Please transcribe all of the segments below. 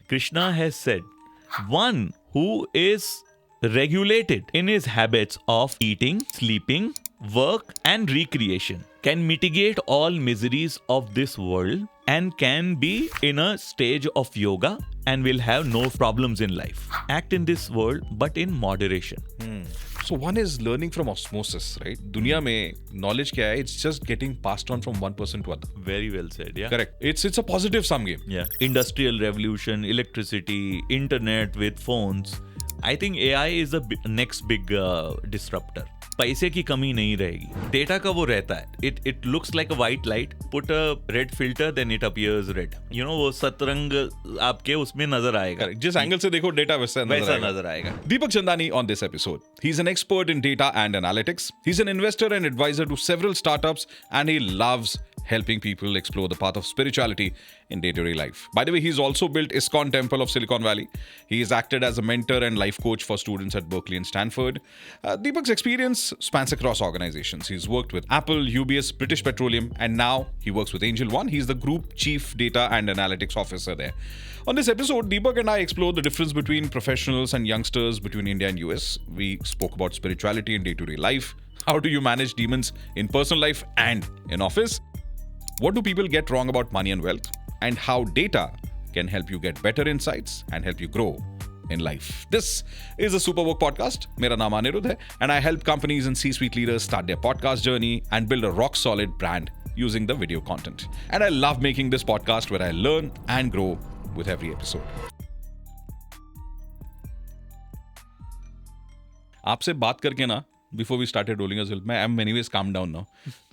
Krishna has said, one who is regulated in his habits of eating, sleeping, work, and recreation can mitigate all miseries of this world and can be in a stage of yoga and will have no problems in life. Act in this world, but in moderation. So one is learning from osmosis, right? दुनिया में knowledge क्या है? It's just getting passed on from one person to other. Very well said, yeah. Correct. It's a positive sum game. Yeah. Industrial revolution, electricity, internet with phones. I think AI is the next big disruptor. पैसे की कमी नहीं रहेगी. Data का वो रहता है. It looks like a white light. Put a red filter, then it appears red. You know, वो सतरंग आपके उसमें नजर आएगा. Correct. जिस एंगल से देखो डेटा वैसा नजर आएगा. Deepak Chandani on this episode. He's an expert in data and analytics. He's an investor and advisor to several startups, and he loves helping people explore the path of spirituality in day-to-day life. By the way, he's also built ISKCON Temple of Silicon Valley. He has acted as a mentor and life coach for students at Berkeley and Stanford. Deepak's experience spans across organizations. He's worked with Apple, UBS, British Petroleum, and now he works with Angel One. He's the Group Chief Data and Analytics Officer there. On this episode, Deepak and I explore the difference between professionals and youngsters between India and US. We spoke about spirituality in day-to-day life. How do you manage demons in personal life and in office? What do people get wrong about money and wealth? And how data can help you get better insights and help you grow in life. This is a Superwork podcast. Mera naam Anirudh hai, and I help companies and C-suite leaders start their podcast journey and build a rock-solid brand using the video content. And I love making this podcast where I learn and grow with every episode. आपसे बात करके ना, before we started rolling as well, I'm anyways calmed down now.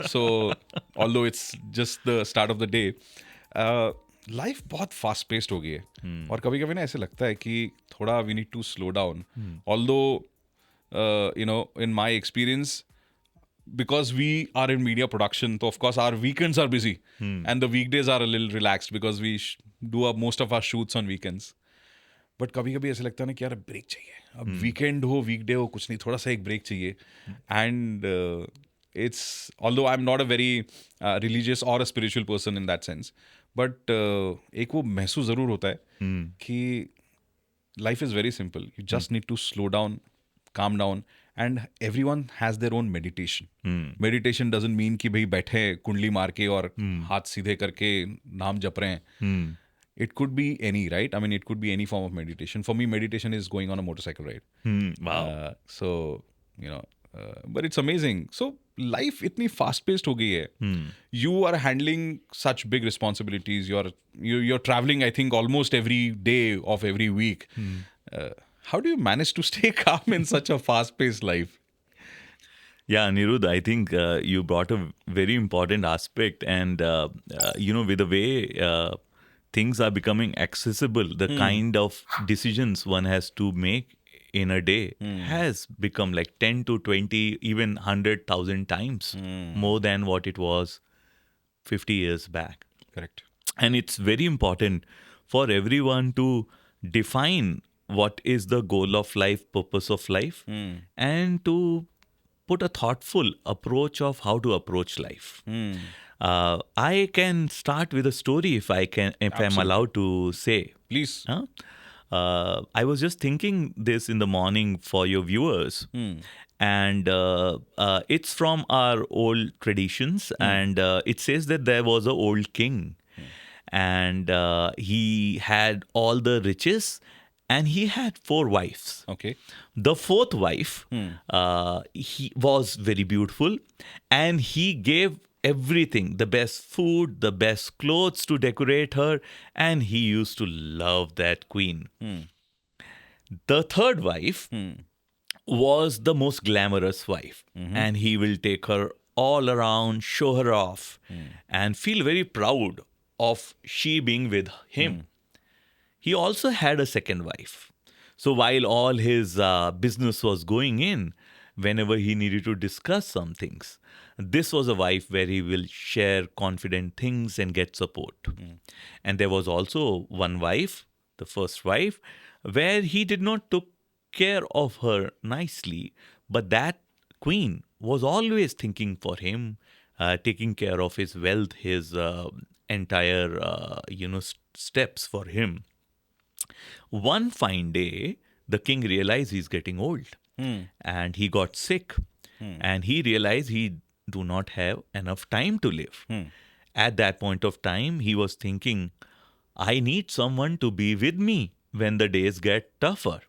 So, although it's just the start of the day, life बहुत fast paced हो गई है और कभी कभी ना ऐसे लगता है कि थोड़ा we need to slow down. Although you know in my experience, because we are in media production, so of course our weekends are busy and the weekdays are a little relaxed because we do most of our shoots on weekends. But कभी कभी ऐसे लगता है ना कि यार break चाहिए. अब वीकेंड हो वीकडे हो कुछ नहीं, थोड़ा सा एक ब्रेक चाहिए. And it's although I am not a very religious or a spiritual person in that sense, but एक वो महसूस ज़रूर होता है कि life is very simple. You just need to slow down, calm down, and everyone has their own meditation. Meditation doesn't mean कि भाई बैठे कुंडली मार के और हाथ सीधे करके नाम जप रहे हैं. It could be any, right? I mean, it could be any form of meditation. For me, meditation is going on a motorcycle ride. Wow. So, you know, but it's amazing. So, life itni fast-paced ho gayi hai. You are handling such big responsibilities. You're traveling, I think, almost every day of every week. How do you manage to stay calm in such a fast-paced life? Yeah, Anirudh, I think you brought a very important aspect, and you know, with the way things are becoming accessible, the kind of decisions one has to make in a day has become like 10 to 20, even 100,000 times more than what it was 50 years back. Correct. And it's very important for everyone to define what is the goal of life, purpose of life, and to put a thoughtful approach of how to approach life. I can start with a story if I'm allowed to say. Please. I was just thinking this in the morning for your viewers, and it's from our old traditions, and it says that there was an old king, and he had all the riches, and he had 4 wives. Okay. The 4th wife, he was very beautiful, and he gave everything, the best food, the best clothes to decorate her, and he used to love that queen. The 3rd wife was the most glamorous wife, and he will take her all around, show her off, and feel very proud of she being with him. He also had a 2nd wife. So while all his business was going in, whenever he needed to discuss some things, this was a wife where he will share confident things and get support. And there was also one wife, the 1st wife, where he did not took care of her nicely, but that queen was always thinking for him, taking care of his wealth, his entire steps for him. One fine day, the king realized he's getting old and he got sick and he realized he do not have enough time to live. At that point of time, he was thinking, I need someone to be with me when the days get tougher.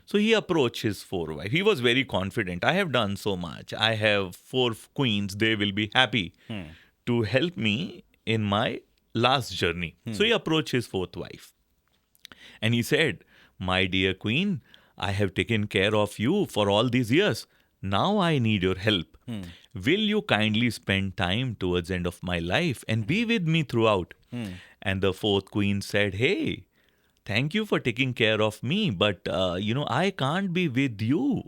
So he approached his four wives. He was very confident. I have done so much. I have four queens. They will be happy to help me in my last journey. So he approached his fourth wife. And he said, my dear queen, I have taken care of you for all these years. Now I need your help. Will you kindly spend time towards the end of my life and be with me throughout? And the fourth queen said, hey, thank you for taking care of me, but I can't be with you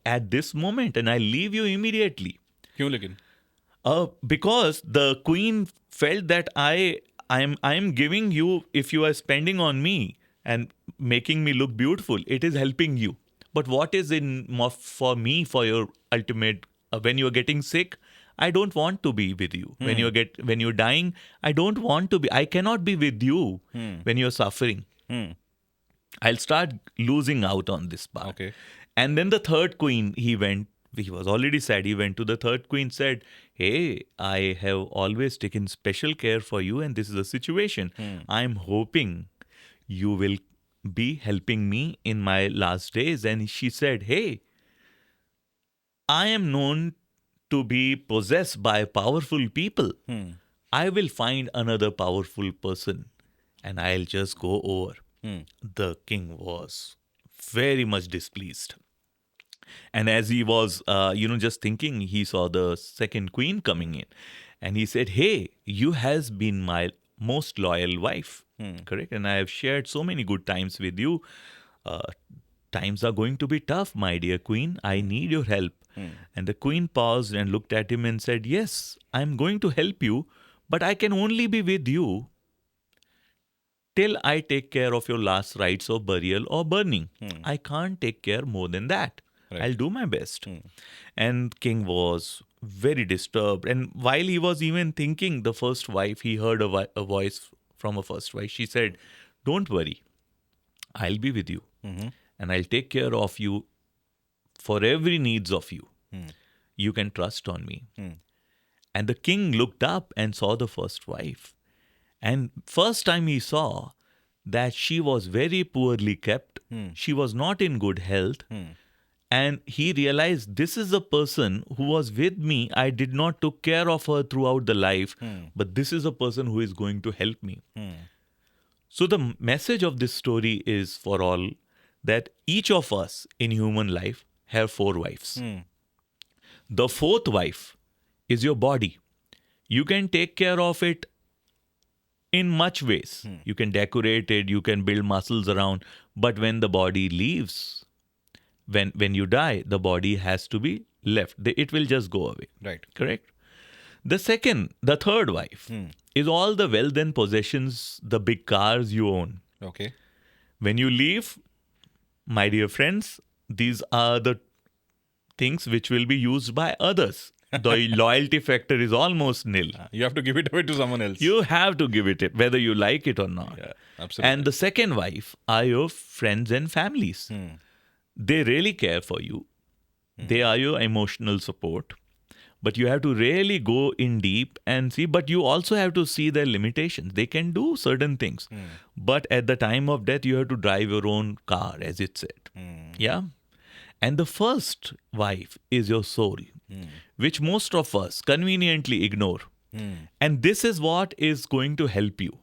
at this moment and I'll leave you immediately. क्यों लेकिन? Because the queen felt that I'm giving you, if you are spending on me and making me look beautiful, it is helping you. But what is for me, for your ultimate, when you're getting sick, I don't want to be with you. When you're dying, I don't want to be. I cannot be with you when you're suffering. I'll start losing out on this part. Okay. And then the third queen, he was already sad. He went to the third queen, said, hey, I have always taken special care for you and this is the situation. I'm hoping you will be helping me in my last days. And she said, hey, I am known to be possessed by powerful people. I will find another powerful person and I'll just go over. The king was very much displeased. And as he was, just thinking, he saw the second queen coming in. And he said, hey, you has been my most loyal wife, correct? And I have shared so many good times with you. Times are going to be tough, my dear queen. I need your help. And the queen paused and looked at him and said, yes, I'm going to help you, but I can only be with you till I take care of your last rites of burial or burning. I can't take care more than that. Right. I'll do my best. And king was very disturbed. And while he was even thinking, the first wife, he heard a voice from a first wife. She said, don't worry. I'll be with you. And I'll take care of you for every needs of you. You can trust on me. And the king looked up and saw the first wife. And first time he saw that she was very poorly kept. She was not in good health. And he realized this is a person who was with me. I did not took care of her throughout the life. But this is a person who is going to help me. So the message of this story is for all that each of us in human life have four wives. The fourth wife is your body. You can take care of it in much ways. You can decorate it, you can build muscles around, but when the body leaves, when you die, the body has to be left. It will just go away. Right. Correct? The third wife is all the wealth and possessions, the big cars you own. Okay. When you leave, my dear friends, these are the things which will be used by others. The loyalty factor is almost nil. You have to give it away to someone else. You have to give it, whether you like it or not. Yeah, absolutely. And the second wife are your friends and families. They really care for you. They are your emotional support. But you have to really go in deep and see. But you also have to see their limitations. They can do certain things. But at the time of death, you have to drive your own car, as it said. Yeah? And the first wife is your soul, which most of us conveniently ignore. And this is what is going to help you.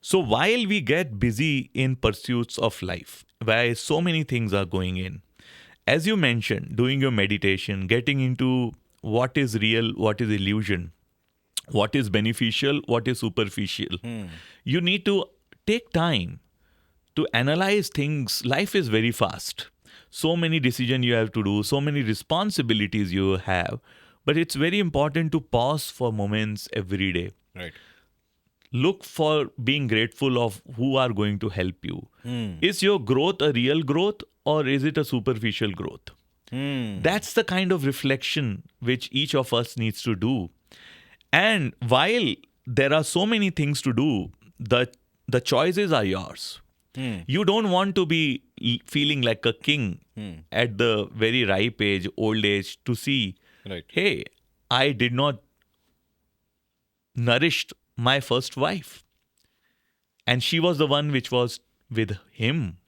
So while we get busy in pursuits of life, where so many things are going in, as you mentioned, doing your meditation, getting into what is real, what is illusion, what is beneficial, what is superficial, you need to take time to analyze things. Life is very fast. So many decisions you have to do, so many responsibilities you have. But it's very important to pause for moments every day. Right. Look for being grateful of who are going to help you. Is your growth a real growth or is it a superficial growth? That's the kind of reflection which each of us needs to do. And while there are so many things to do, the choices are yours. You don't want to be feeling like a king at the very ripe age, old age, to see, Right. hey, I did not nourished my first wife. And she was the one which was with him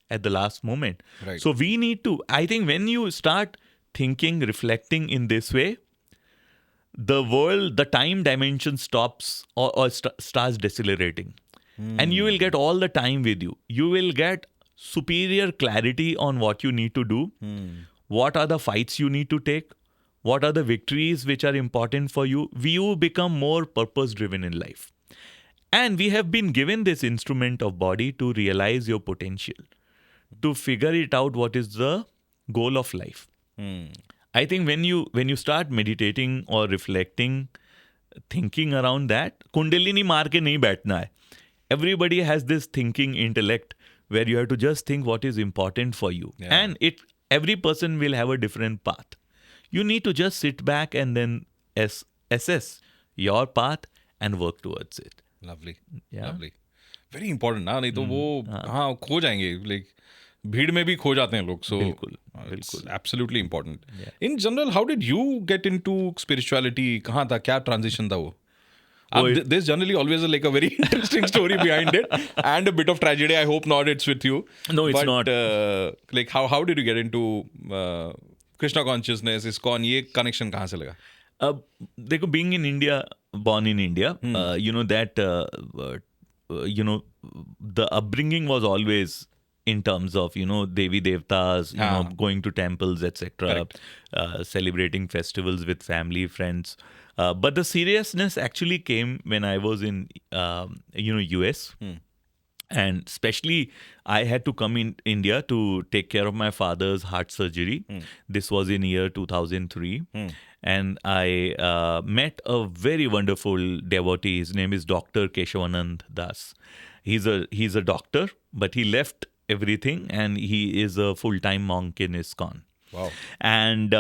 at the last moment. Right. So we need to, I think when you start thinking, reflecting in this way, the world, the time dimension stops or starts decelerating. And you will get all the time with you. You will get superior clarity on what you need to do, what are the fights you need to take, what are the victories which are important for you. You become more purpose driven in life. And we have been given this instrument of body to realize your potential, to figure it out what is the goal of life. I think when you start meditating or reflecting, thinking around that, Kundalini maar ke nahi baithna hai. Everybody has this thinking intellect where you have to just think what is important for you. Yeah. And every person will have a different path. You need to just sit back and then assess your path and work towards it. Lovely. Yeah. Lovely. Very important ना, नहीं तो वो हाँ खो जाएंगे, like भीड़ में भी खो जाते हैं लोग. So it's absolutely important. In general, how did you get into spirituality? कहाँ था, क्या transition था वो? There's generally always a very interesting story behind it and a bit of tragedy. I hope not it's with you. No, it's But, not. Like how did you get into Krishna consciousness, ISKCON? ये connection कहाँ से लगा? देखो, being in India, born in India, you know that the upbringing was always in terms of Devi Devtas, going to temples, etc., celebrating festivals with family, friends. But the seriousness actually came when I was in US. And especially, I had to come in India to take care of my father's heart surgery. This was in year 2003. And I met a very wonderful devotee. His name is Dr. Keshavanand Das. He's a doctor, but he left everything and he is a full-time monk in ISKCON. Wow. And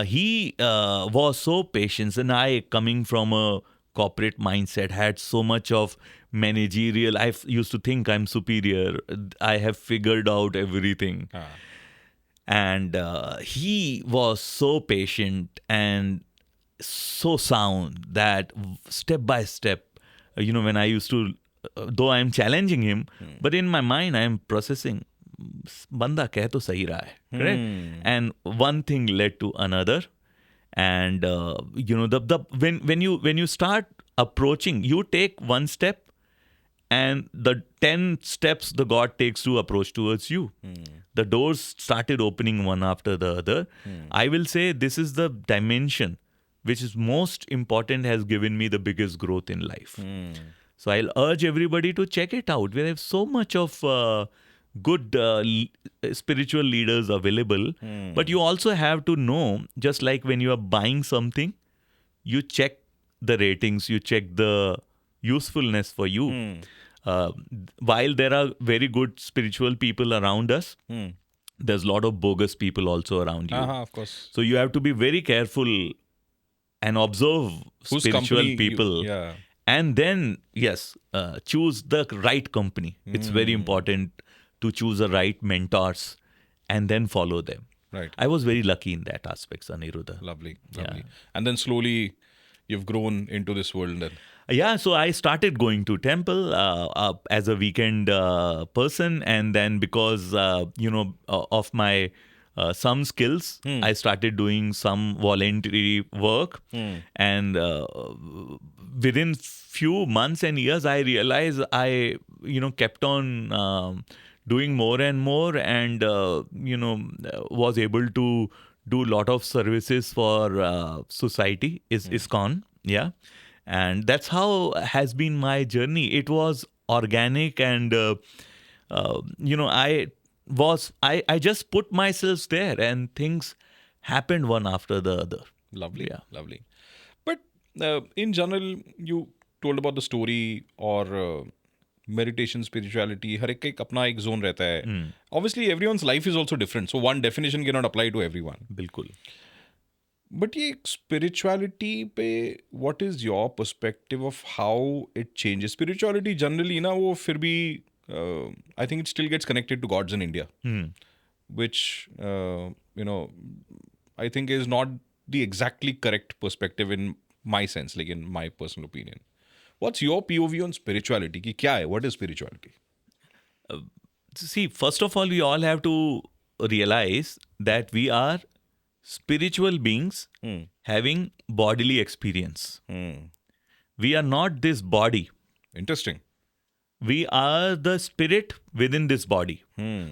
he was so patient. And I, coming from a corporate mindset, had so much of managerial. I used to think I'm superior. I have figured out everything. And he was so patient and so sound that step by step, when I used to, though I'm challenging him, but in my mind I'm processing, banda keh to sahi raha hai, correct? And one thing led to another. And when you start approaching, you take one step, and the 10 steps the God takes to approach towards you. The doors started opening one after the other. I will say this is the dimension which is most important, has given me the biggest growth in life. So I'll urge everybody to check it out. We have so much of good spiritual leaders available. But you also have to know, just like when you are buying something, you check the ratings, you check the usefulness for you. While there are very good spiritual people around us, there's a lot of bogus people also around you. Of course. So you have to be very careful and observe Whose spiritual company people. And then, yes, choose the right company. It's very important to choose the right mentors and then follow them. Right. I was very lucky in that aspect, Aniruddha. Lovely. Yeah. And then slowly you've grown into this world then. Yeah, so I started going to temple as a weekend person, and then because of my some skills, I started doing some voluntary work, and within few months and years, I realized I kept on doing more and more, and was able to do a lot of services for society. ISKCON, yeah. And that's how has been my journey. It was organic, and I just put myself there, and things happened one after the other. Lovely, Yeah. lovely. But in general, you told about the story or meditation, spirituality. हर एक का एक अपना एक zone रहता है. Obviously, everyone's life is also different, so one definition cannot apply to everyone. बिल्कुल. But ये spirituality पे what is your perspective of how it changes? Spirituality generally ना वो फिर भी I think it still gets connected to gods in India, which I think is not the exactly correct perspective in my sense, like in my personal opinion. What's your POV on spirituality? Ki kya hai? What is spirituality? See, first of all, we all have to realize that we are spiritual beings having bodily experience. We are not this body. Interesting. We are the spirit within this body.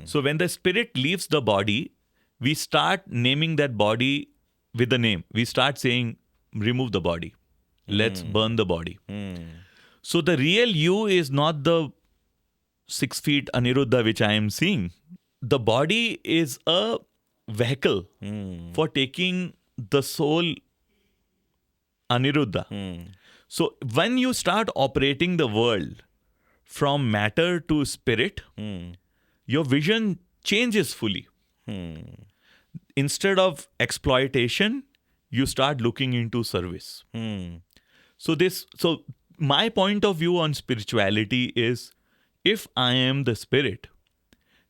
So when the spirit leaves the body, we start naming that body with a name. We start saying, remove the body. Let's burn the body. So the real you is not the 6 feet Aniruddha which I am seeing. The body is a vehicle for taking the soul Aniruddha. So when you start operating the world from matter to spirit, your vision changes fully. Instead of exploitation, you start looking into service. So my point of view on spirituality is, if I am the spirit,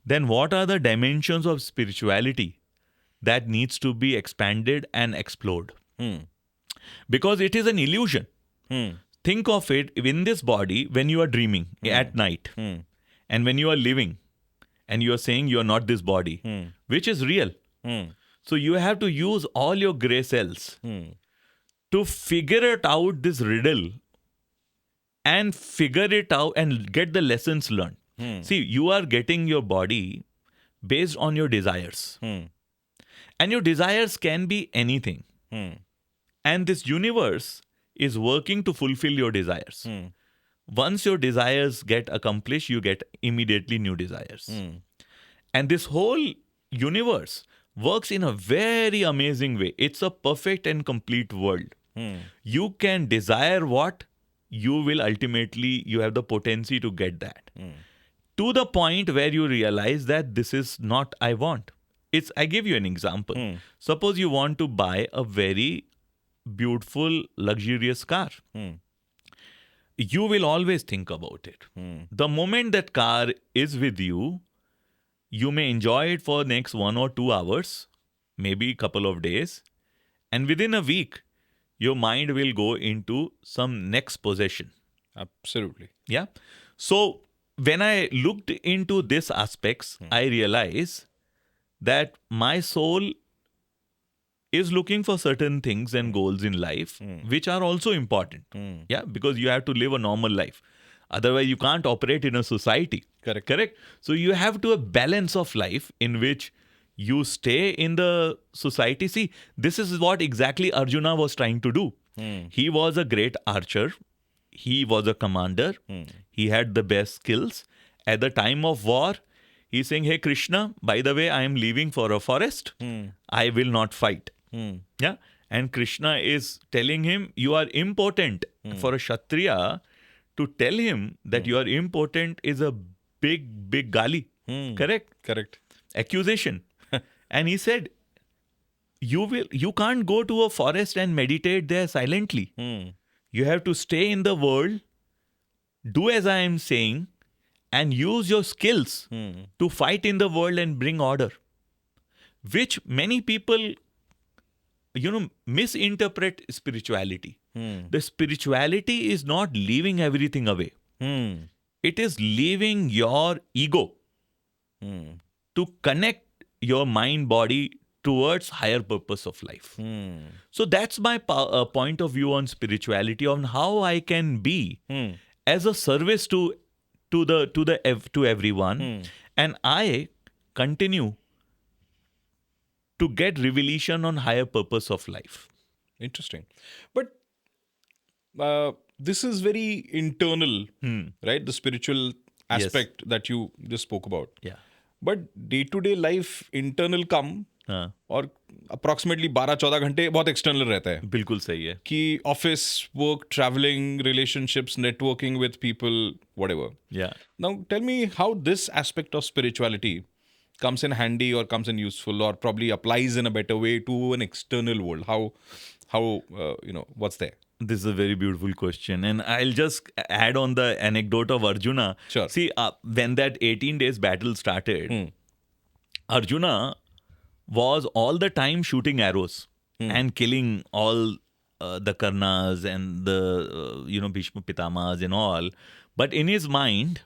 then what are the dimensions of spirituality that needs to be expanded and explored? Because it is an illusion. Think of it in this body when you are dreaming at night and when you are living and you are saying you are not this body, which is real. So you have to use all your gray cells to figure it out, this riddle, and figure it out and get the lessons learned. See, you are getting your body based on your desires. And your desires can be anything. And this universe is working to fulfill your desires. Once your desires get accomplished, you get immediately new desires. And this whole universe works in a very amazing way. It's a perfect and complete world. You can desire what, you will ultimately, you have the potency to get that. To the point where you realize that this is not I want. I give you an example. Suppose you want to buy a very beautiful, luxurious car. You will always think about it. The moment that car is with you, you may enjoy it for next 1 or 2 hours, maybe a couple of days. And within a week, your mind will go into some next possession. Absolutely. Yeah. So when I looked into these aspects, I realized that my soul is looking for certain things and goals in life, which are also important. Yeah, because you have to live a normal life. Otherwise, you can't operate in a society. Correct. So you have to have a balance of life in which you stay in the society. See, this is what exactly Arjuna was trying to do. He was a great archer. He was a commander. He had the best skills. At the time of war, he's saying, hey, Krishna, by the way, I am leaving for a forest. I will not fight. Yeah. And Krishna is telling him, you are impotent. For a Kshatriya to tell him that you are impotent is a big gali. Correct. Accusation. And he said, you can't go to a forest and meditate there silently. You have to stay in the world, do as I am saying, and use your skills to fight in the world and bring order. Which many people, misinterpret spirituality. The spirituality is not leaving everything away. It is leaving your ego to connect your mind, body towards higher purpose of life. So that's my point of view on spirituality, on how I can be as a service to everyone, and I continue to get revelation on higher purpose of life. Interesting. But this is very internal, right? The spiritual aspect that you just spoke about. Yeah. But day-to-day life, internal कम और approximately 12-14 घंटे बहुत external रहता है. बिल्कुल सही है. कि office, work, traveling, relationships, networking with people, whatever. Yeah. Now tell me how this aspect of spirituality comes in handy or comes in useful or probably applies in a better way to an external world. How what's there? This is a very beautiful question. And I'll just add on the anecdote of Arjuna. Sure. See, when that 18 days battle started, Arjuna was all the time shooting arrows and killing all the Karnas and the, Bhishma Pitamas and all. But in his mind,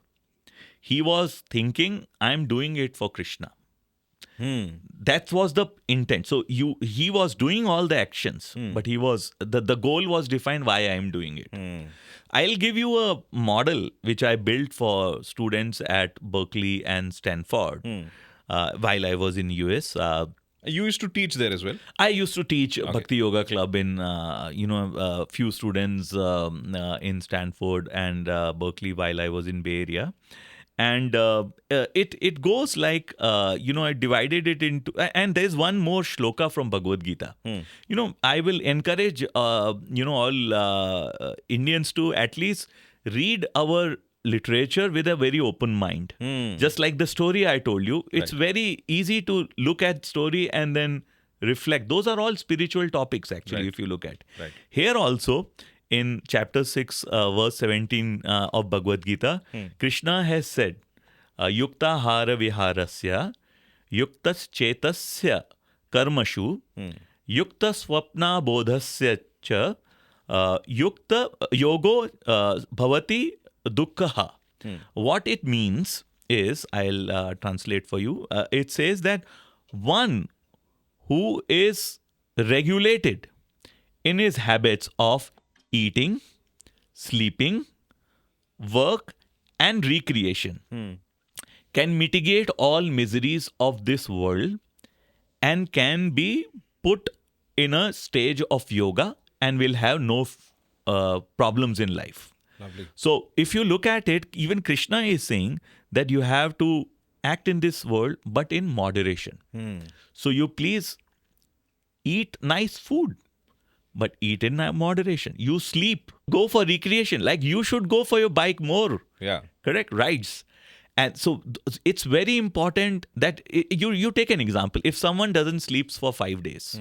he was thinking, I'm doing it for Krishna. That was the intent. So he was doing all the actions, but he was the goal was defined why I am doing it. I'll give you a model which I built for students at Berkeley and Stanford while I was in US. You used to teach there as well? I used to teach Bhakti Yoga Club in a few students in Stanford and Berkeley while I was in Bay Area. And it goes like, I divided it into, and there's one more shloka from Bhagavad Gita. I will encourage, all Indians to at least read our literature with a very open mind. Just like the story I told you, it's very easy to look at story and then reflect. Those are all spiritual topics, actually, if you look at. Here also, in chapter 6, verse 17 of Bhagavad Gita, Krishna has said, Yukta hara viharasya, yuktas chetasya karmashu, yukta swapna bodhasya cha, yukta yogo bhavati dukkha. What it means is, I'll translate for you, it says that one who is regulated in his habits of eating, sleeping, work, and recreation can mitigate all miseries of this world and can be put in a stage of yoga and will have no problems in life. Lovely. So if you look at it, even Krishna is saying that you have to act in this world, but in moderation. So you please eat nice food, but eat in moderation. You sleep, go for recreation. Like you should go for your bike more. Yeah. Correct? Rides. And so it's very important that you take an example. If someone doesn't sleep for 5 days,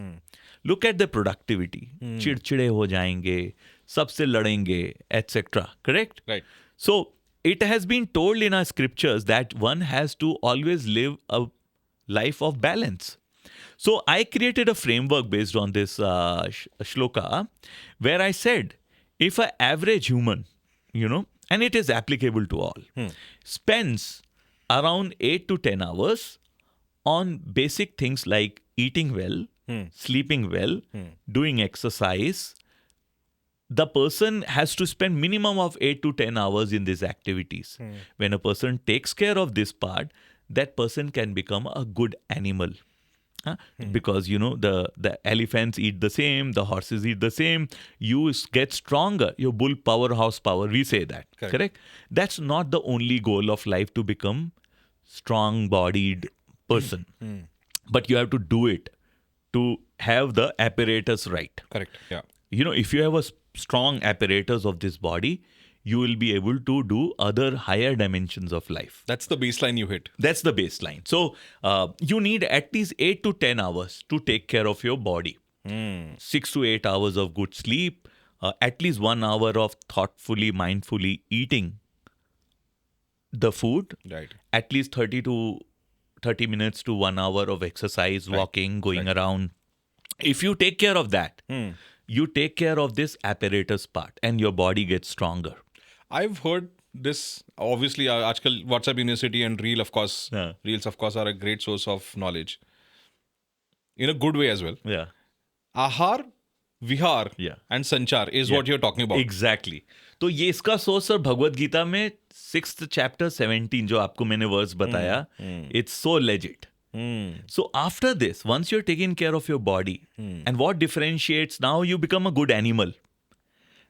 look at the productivity. चिड़चिड़े हो जाएंगे, सबसे लड़ेंगे, etc. Correct? Right. So it has been told in our scriptures that one has to always live a life of balance. So I created a framework based on this shloka where I said, if an average human, and it is applicable to all, spends around 8 to 10 hours on basic things like eating well, sleeping well, doing exercise, the person has to spend minimum of 8 to 10 hours in these activities. When a person takes care of this part, that person can become a good animal. Because the elephants eat the same, the horses eat the same, you get stronger, your bull powerhouse power, we say that. Correct? That's not the only goal of life, to become strong bodied person, but you have to do it to have the apparatus right. Correct. Yeah. If you have a strong apparatus of this body, you will be able to do other higher dimensions of life. That's the baseline you hit. That's the baseline. So you need at least 8 to 10 hours to take care of your body. 6 to 8 hours of good sleep, at least 1 hour of thoughtfully, mindfully eating the food, Right. at least 30 minutes to 1 hour of exercise, walking, going around. If you take care of that, you take care of this apparatus part and your body gets stronger. I've heard this, obviously, आजकल WhatsApp University and Reel, of course, Yeah. Reels, of course, are a great source of knowledge. In a good way as well. Yeah. Ahar, Vihar, Yeah. and Sanchar is what you're talking about. Exactly. तो ये इसका source sir Bhagavad Gita में 6th chapter 17 जो आपको मैंने verse बताया, it's so legit. So after this, once you're taking care of your body, and what differentiates, now you become a good animal.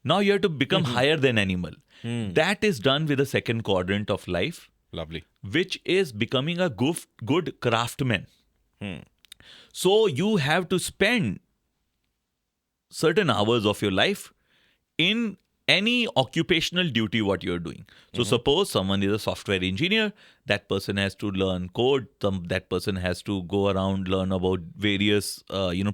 Now you have to become higher than animal. That is done with the second quadrant of life, Lovely. which is becoming a good craftsman. So you have to spend certain hours of your life in any occupational duty what you're doing. So suppose someone is a software engineer, that person has to learn code, that person has to go around, learn about various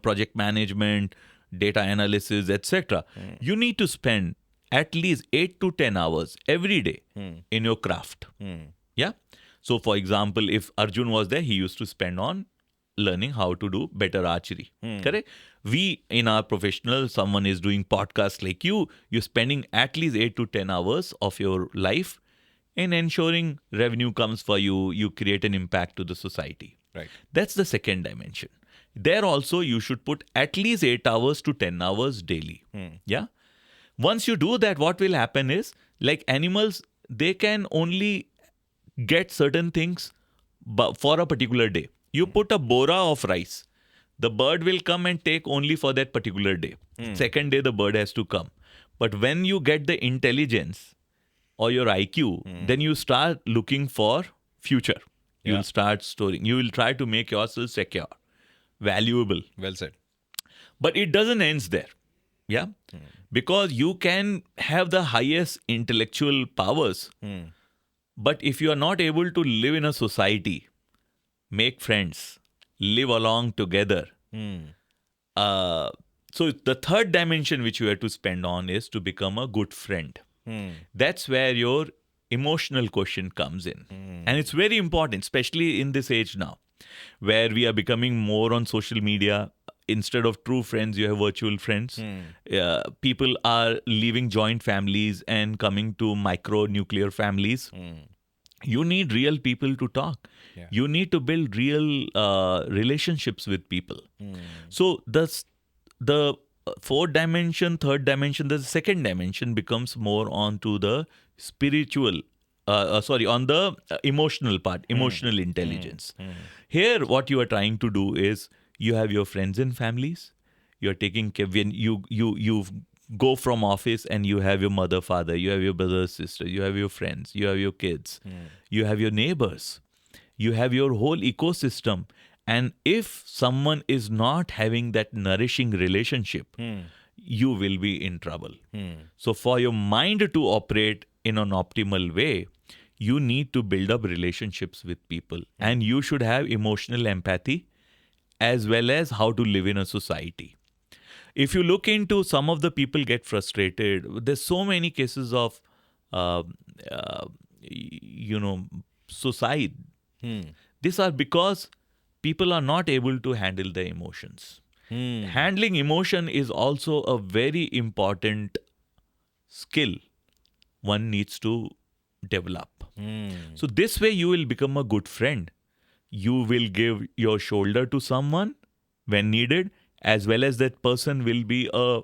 project management, data analysis, etc. You need to spend at least 8 to 10 hours every day in your craft. Yeah. So, for example, if Arjun was there, he used to spend on learning how to do better archery. Correct? We, in our professional, someone is doing podcasts like you're spending at least 8 to 10 hours of your life in ensuring revenue comes for you, you create an impact to the society. Right. That's the second dimension. There also, you should put at least 8 hours to 10 hours daily. Yeah. Once you do that, what will happen is, like animals, they can only get certain things for a particular day. You put a bora of rice, the bird will come and take only for that particular day. Second day, the bird has to come. But when you get the intelligence or your IQ, then you start looking for future. You will start storing. You will try to make yourself secure, valuable. Well said. But it doesn't end there. Yeah. Because you can have the highest intellectual powers. But if you are not able to live in a society, make friends, live along together. So the third dimension which you have to spend on is to become a good friend. That's where your emotional quotient comes in. And it's very important, especially in this age now, where we are becoming more on social media. Instead of true friends, you have virtual friends. People are leaving joint families and coming to micro-nuclear families. You need real people to talk. Yeah. You need to build real relationships with people. So the fourth dimension, third dimension, the second dimension becomes more onto the spiritual, on the emotional part, emotional intelligence. Here, what you are trying to do is, you have your friends and families. You're taking care. When you go from office and you have your mother, father, you have your brother, sister, you have your friends, you have your kids, you have your neighbors, you have your whole ecosystem. And if someone is not having that nourishing relationship, you will be in trouble. So for your mind to operate in an optimal way, you need to build up relationships with people. And you should have emotional empathy as well as how to live in a society. If you look into, some of the people get frustrated. There's so many cases of, suicide. These are because people are not able to handle their emotions. Handling emotion is also a very important skill one needs to develop. So this way you will become a good friend. You will give your shoulder to someone when needed, as well as that person will be a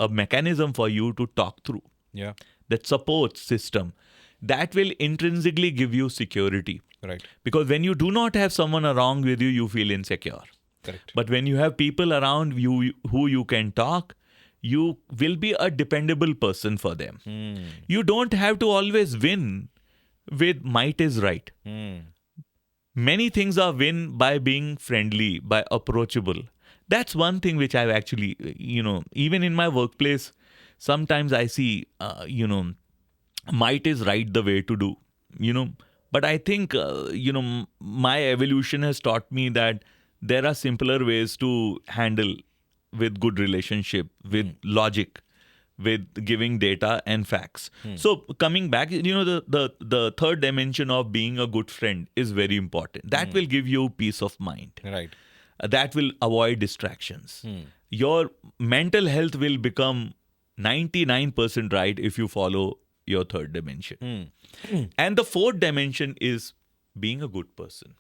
mechanism for you to talk through. Yeah. That support system, that will intrinsically give you security. Right. Because when you do not have someone around with you, you feel insecure. Correct. But when you have people around you who you can talk, you will be a dependable person for them. You don't have to always win with might is right. Many things are win by being friendly, by approachable. That's one thing which I've actually, even in my workplace, sometimes I see, might is right the way to do, But I think, my evolution has taught me that there are simpler ways to handle with good relationship, with logic, with giving data and facts. So coming back, the third dimension of being a good friend is very important. That will give you peace of mind. Right. That will avoid distractions. Your mental health will become 99% right if you follow your third dimension. And the fourth dimension is being a good person,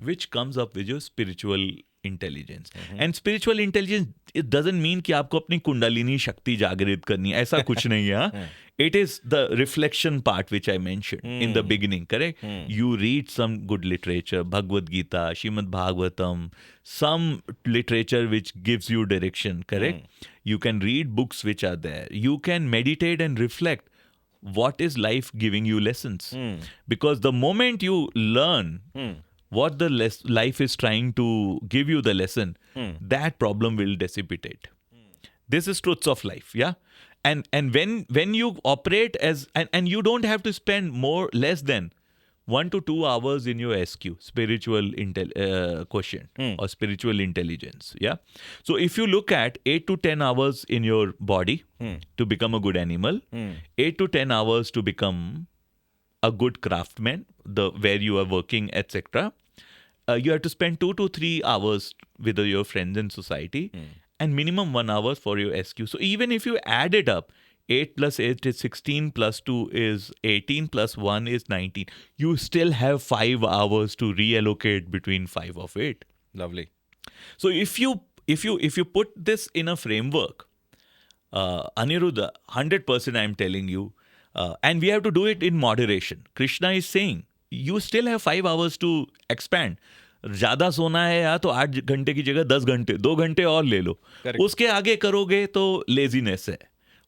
which comes up with your spiritual intelligence. And spiritual intelligence, it doesn't mean कि आपको अपनी कुंडलिनी शक्ति जागृत करनी है. ऐसा कुछ नहीं है. It is the reflection part which I mentioned in the beginning, correct? You read some good literature, Bhagavad Gita, Shrimad Bhagavatam, some literature which gives you direction, correct? You can read books which are there. You can meditate and reflect. What is life giving you lessons? Because the moment you learn what the life is trying to give you the lesson, that problem will dissipate. This is truths of life, yeah? And when you operate as, and you don't have to spend less than 1 to 2 hours in your SQ, spiritual quotient or spiritual intelligence. Yeah. So if you look at 8 to 10 hours in your body to become a good animal, 8 to 10 hours to become a good craftsman, where you are working, etc. You have to spend 2 to 3 hours with your friends and society, and minimum 1 hour for your SQ. So even if you add it up, 8 plus 8 is 16, plus 2 is 18, plus 1 is 19. You still have 5 hours to reallocate between 5 of it. Lovely. So if you put this in a framework, Aniruddha, 100% I'm telling you, and we have to do it in moderation. Krishna is saying, you still have 5 hours to expand. ज़्यादा सोना है या तो 8 घंटे की जगह 10 घंटे, 2 घंटे और ले लो. Correct. उसके आगे करोगे तो लेजीनेस है.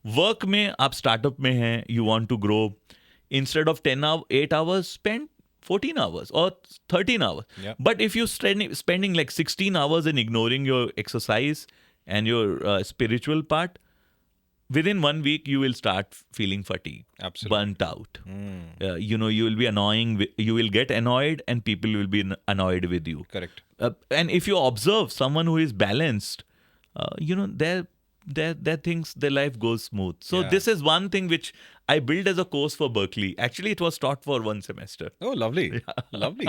वर्क में आप स्टार्टअप में हैं, you want to grow. Instead of 8 hours, spend 14 hours or 13 hours. Yeah. But if you're spending like 16 hours and ignoring your exercise and your spiritual part, within 1 week you will start feeling fatigued, Absolutely. burnt out. You will be annoying. You will get annoyed, and people will be annoyed with you. Correct. And if you observe someone who is balanced, their things, their life goes smooth. So Yeah. this is one thing which I built as a course for Berkeley. Actually, it was taught for 1 semester. Oh, lovely. Lovely.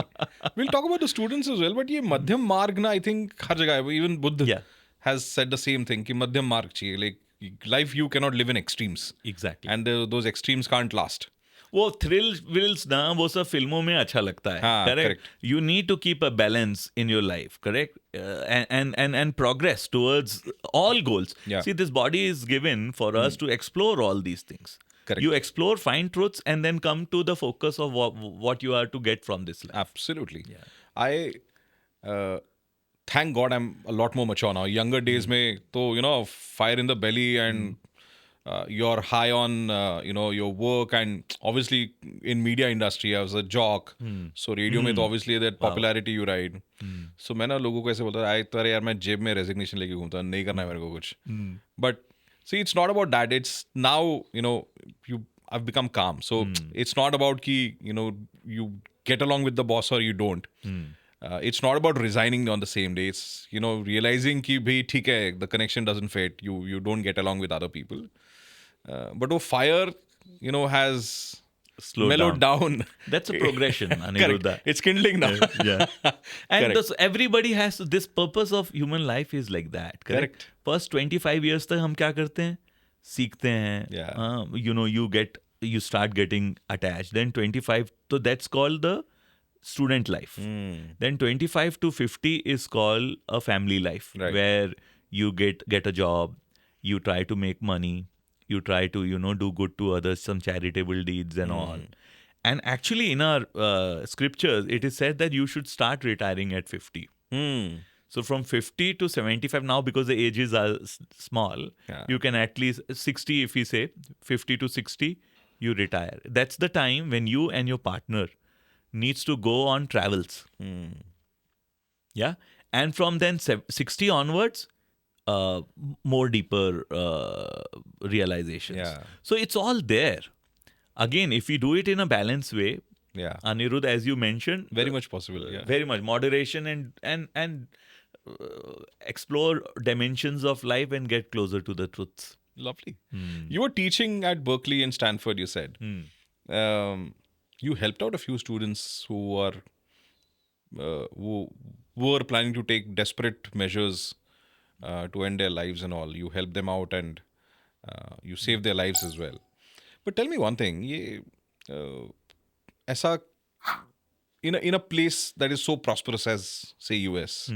We'll talk about the students as well, but ये मध्यम मार्ग ना, I think हर जगह है. Even Buddha Yeah. has said the same thing कि मध्यम मार्ग चाहिए. Like life, you cannot live in extremes, Exactly. and those extremes can't last. वो thrills ना, वो सब फिल्मों में अच्छा लगता है. हाँ, Correct. correct. You need to keep a balance in your life. Correct. And progress towards all goals. Yeah. See, this body is given for us to explore all these things. Correct. You explore, find truths, and then come to the focus of what you are to get from this life. Absolutely. I thank God I'm a lot more mature now. Younger days में तो fire in the belly and you're high on your work, and obviously in media industry I was a jock. So radio में तो obviously that popularity you ride. So मैं ना लोगों को ऐसे बोलता था, तो अरे यार मैं जेब में resignation लेके घूमता, नहीं करना है मेरे को कुछ. But see, it's not about that. It's now I've become calm. So it's not about ki you get along with the boss or you don't. It's not about resigning on the same day. It's realizing ki bhai theek hai, the connection doesn't fit. You don't get along with other people. But fire has Slow mellowed down. That's a progression, Aniruddha. Correct. It's kindling now. Yeah. And Correct. everybody has this purpose of human life is like that. Correct. First 25 years तक हम क्या करते हैं? सीखते हैं. Yeah. You start getting attached. Then 25, so that's called the student life. Then 25 to 50 is called a family life, Right. where you get a job, you try to make money, you try to do good to others, some charitable deeds and all. And actually in our scriptures it is said that you should start retiring at 50. So from 50 to 75 now, because the ages are small, Yeah. you can at least 60, if we say 50 to 60, you retire. That's the time when you and your partner needs to go on travels. Yeah. And from then 60 onwards, more deeper realizations. Yeah. So it's all there. Again, if we do it in a balanced way, Yeah. Anirudh, as you mentioned, Very much possible. Yeah. very much moderation and explore dimensions of life and get closer to the truths. Lovely. You were teaching at Berkeley and Stanford, you said. You helped out a few students who were planning to take desperate measures to end their lives and all. You helped them out and you saved their lives as well. But tell me one thing. ऐसा in a place that is so prosperous as, say, US,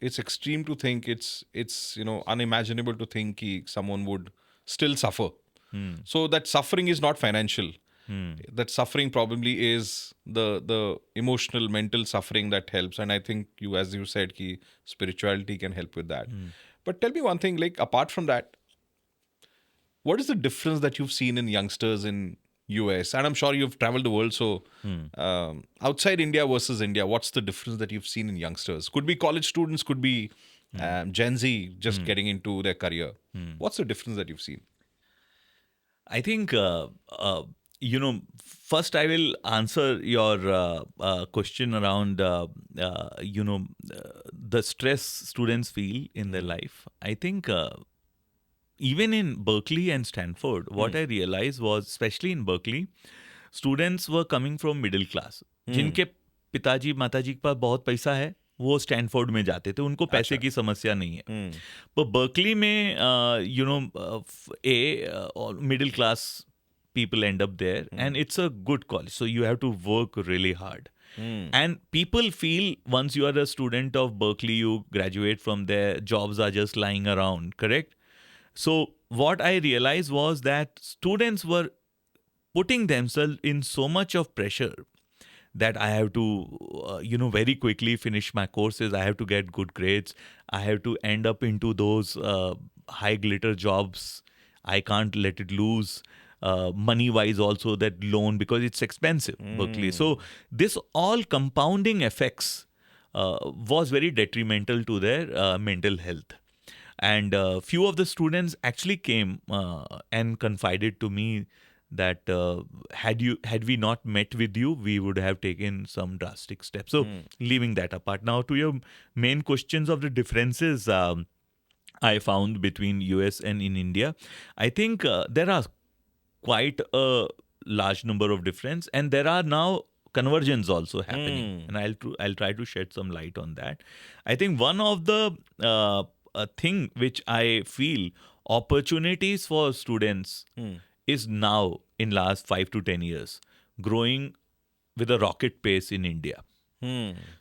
it's extreme to think, it's unimaginable to think कि someone would still suffer. So that suffering is not financial. That suffering probably is the emotional, mental suffering that helps. And I think as you said, ki spirituality can help with that. But tell me one thing, like apart from that, what is the difference that you've seen in youngsters in US? And I'm sure you've traveled the world. So outside India versus India, what's the difference that you've seen in youngsters? Could be college students, could be Gen Z just getting into their career. What's the difference that you've seen? I think First I will answer your question around, the stress students feel in their life. I think even in Berkeley and Stanford, what I realized was, especially in Berkeley, students were coming from middle class. जिनके पिताजी माताजी के पास बहुत पैसा है, वो Stanford में जाते थे, उनको पैसे की समस्या नहीं है. पर बर्कली में middle class people end up there, and it's a good college, so you have to work really hard. And people feel once you are a student of Berkeley, you graduate from there, jobs are just lying around, correct? So what I realized was that students were putting themselves in so much of pressure that I have to, very quickly finish my courses. I have to get good grades. I have to end up into those high glitter jobs. I can't let it lose. Money wise also, that loan, because it's expensive, Berkeley. So this all compounding effects was very detrimental to their mental health. And few of the students actually came and confided to me that had we not met with you, we would have taken some drastic steps. So leaving that apart, now to your main questions of the differences I found between US and in India, I think there are quite a large number of difference, and there are now convergence also happening, and I'll try to shed some light on that. I think one of the thing which I feel opportunities for students is now in last 5 to 10 years growing with a rocket pace in India.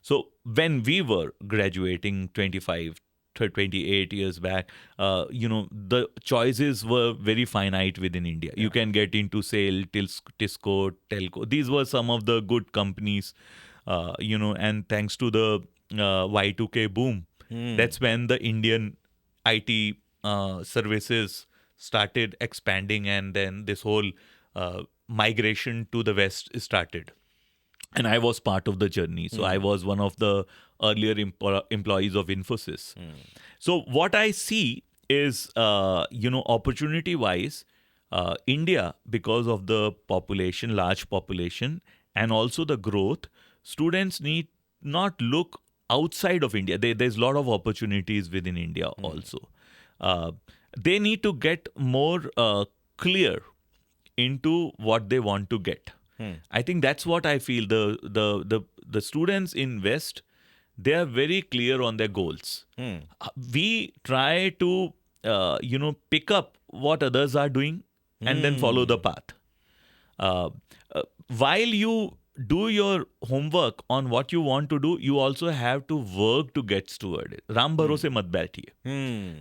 So when we were graduating 28 years back, the choices were very finite within India. You can get into SAIL, Tisco, Telco. These were some of the good companies, and thanks to the Y2K boom, that's when the Indian IT services started expanding, and then this whole migration to the West started. And I was part of the journey. So I was one of the earlier employees of Infosys. So what I see is, opportunity-wise, India, because of the population, large population, and also the growth, students need not look outside of India. There's a lot of opportunities within India also. They need to get more clear into what they want to get. I think that's what I feel. The students in West, they are very clear on their goals. We try to pick up what others are doing and then follow the path. While you do your homework on what you want to do, you also have to work to get toward it. Ram bharose mat baithiye.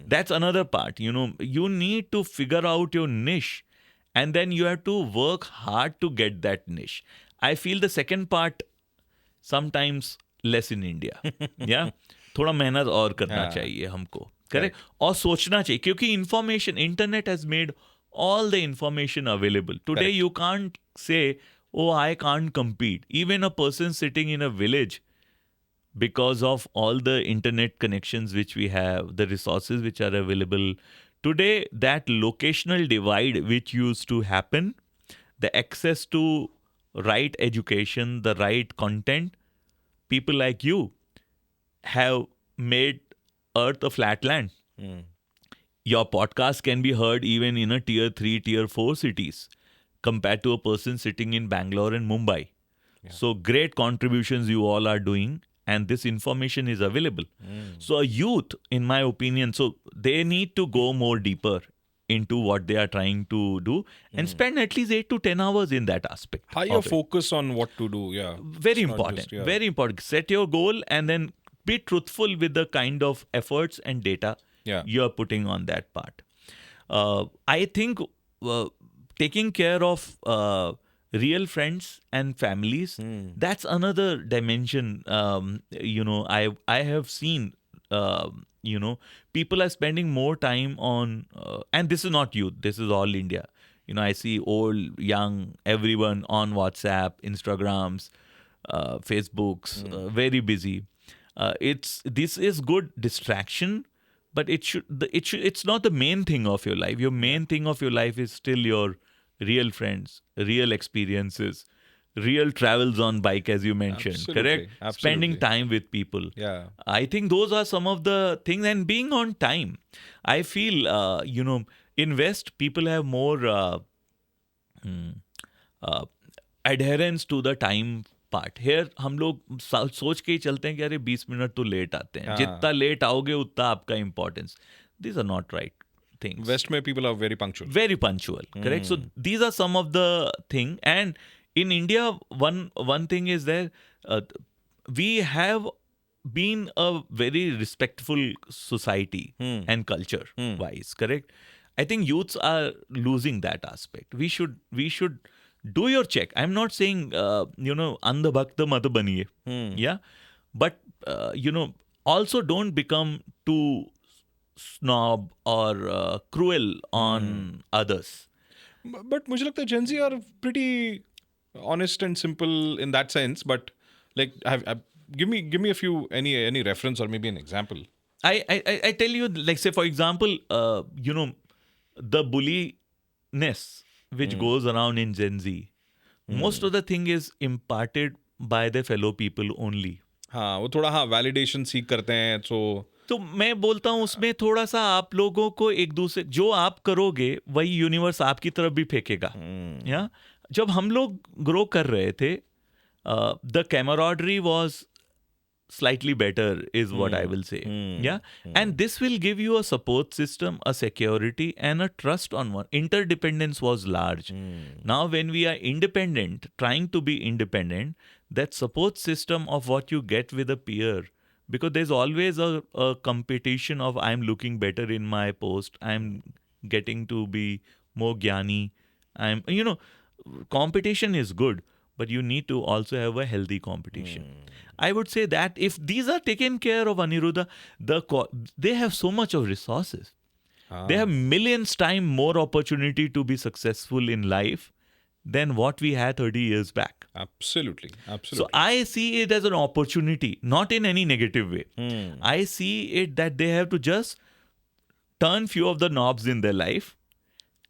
That's another part. You need to figure out your niche, and then you have to work hard to get that niche. I feel the second part sometimes less in India. Yeah, थोड़ा मेहनत और करना चाहिए हमको, correct? और सोचना चाहिए, क्योंकि information, internet has made all the information available. Today you can't say, oh, I can't compete. Even a person sitting in a village, because of all the internet connections which we have, the resources which are available, today that locational divide which used to happen, the access to right education, the right content, people like you have made Earth a flat land. Your podcast can be heard even in a tier 3, tier 4 cities compared to a person sitting in Bangalore and Mumbai. So great contributions you all are doing, and this information is available. So a youth, in my opinion, so they need to go more deeper into what they are trying to do and spend at least 8 to 10 hours in that aspect. Higher focus on what to do, Very important. Very important. Set your goal and then be truthful with the kind of efforts and data you're putting on that part. I think taking care of real friends and families, that's another dimension. I have seen, people are spending more time on, and this is not youth, this is all India. I see old, young, everyone on WhatsApp, Instagrams, Facebooks, very busy. This is good distraction, but it's not the main thing of your life. Your main thing of your life is still your real friends, real experiences, real travels on bike, as you mentioned, Absolutely, correct? Spending absolutely. time with people. Yeah. I think those are some of the things, and being on time. I feel, in West, people have more uh, adherence to the time part. Here हम लोग सोच के ही चलते हैं कि अरे 20 minute तो late आते हैं, हाँ. जितना लेट आओगे उतना आपका importance. These are not right things. West में people are very punctual. Very punctual, correct? So these are some of the thing. And in India, one thing is that we have been a very respectful society and culture wise, correct? I think youths are losing that aspect. We should do your check. I'm not saying andha bhakta mat baniye, yeah, but also don't become too snob or cruel on others. But मुझे लगता है Gen Z are pretty honest and simple in that sense. But like, give me a few any reference or maybe an example. I tell you, like, say for example, the bulliness which goes around in Gen Z, most of the thing is imparted by the fellow people only. हाँ, वो थोड़ा validation seek करते हैं, तो मैं बोलता हूँ उसमें थोड़ा सा आप लोगों को एक दूसरे, जो आप करोगे वही यूनिवर्स आपकी तरफ भी फेंकेगा. या जब हम लोग ग्रो कर रहे थे, the camaraderie was slightly better is what I will say. And this will give you a support system, a security, and a trust on one. Interdependence was large. Now when we are independent, trying to be independent, that support system of what you get with a peer, because there's always a competition of I'm looking better in my post, I'm getting to be more gyani, I'm competition is good, but you need to also have a healthy competition. I would say that if these are taken care of, Aniruddha, they have so much of resources. They have millions time more opportunity to be successful in life than what we had 30 years back. Absolutely. So I see it as an opportunity, not in any negative way. I see it that they have to just turn few of the knobs in their life,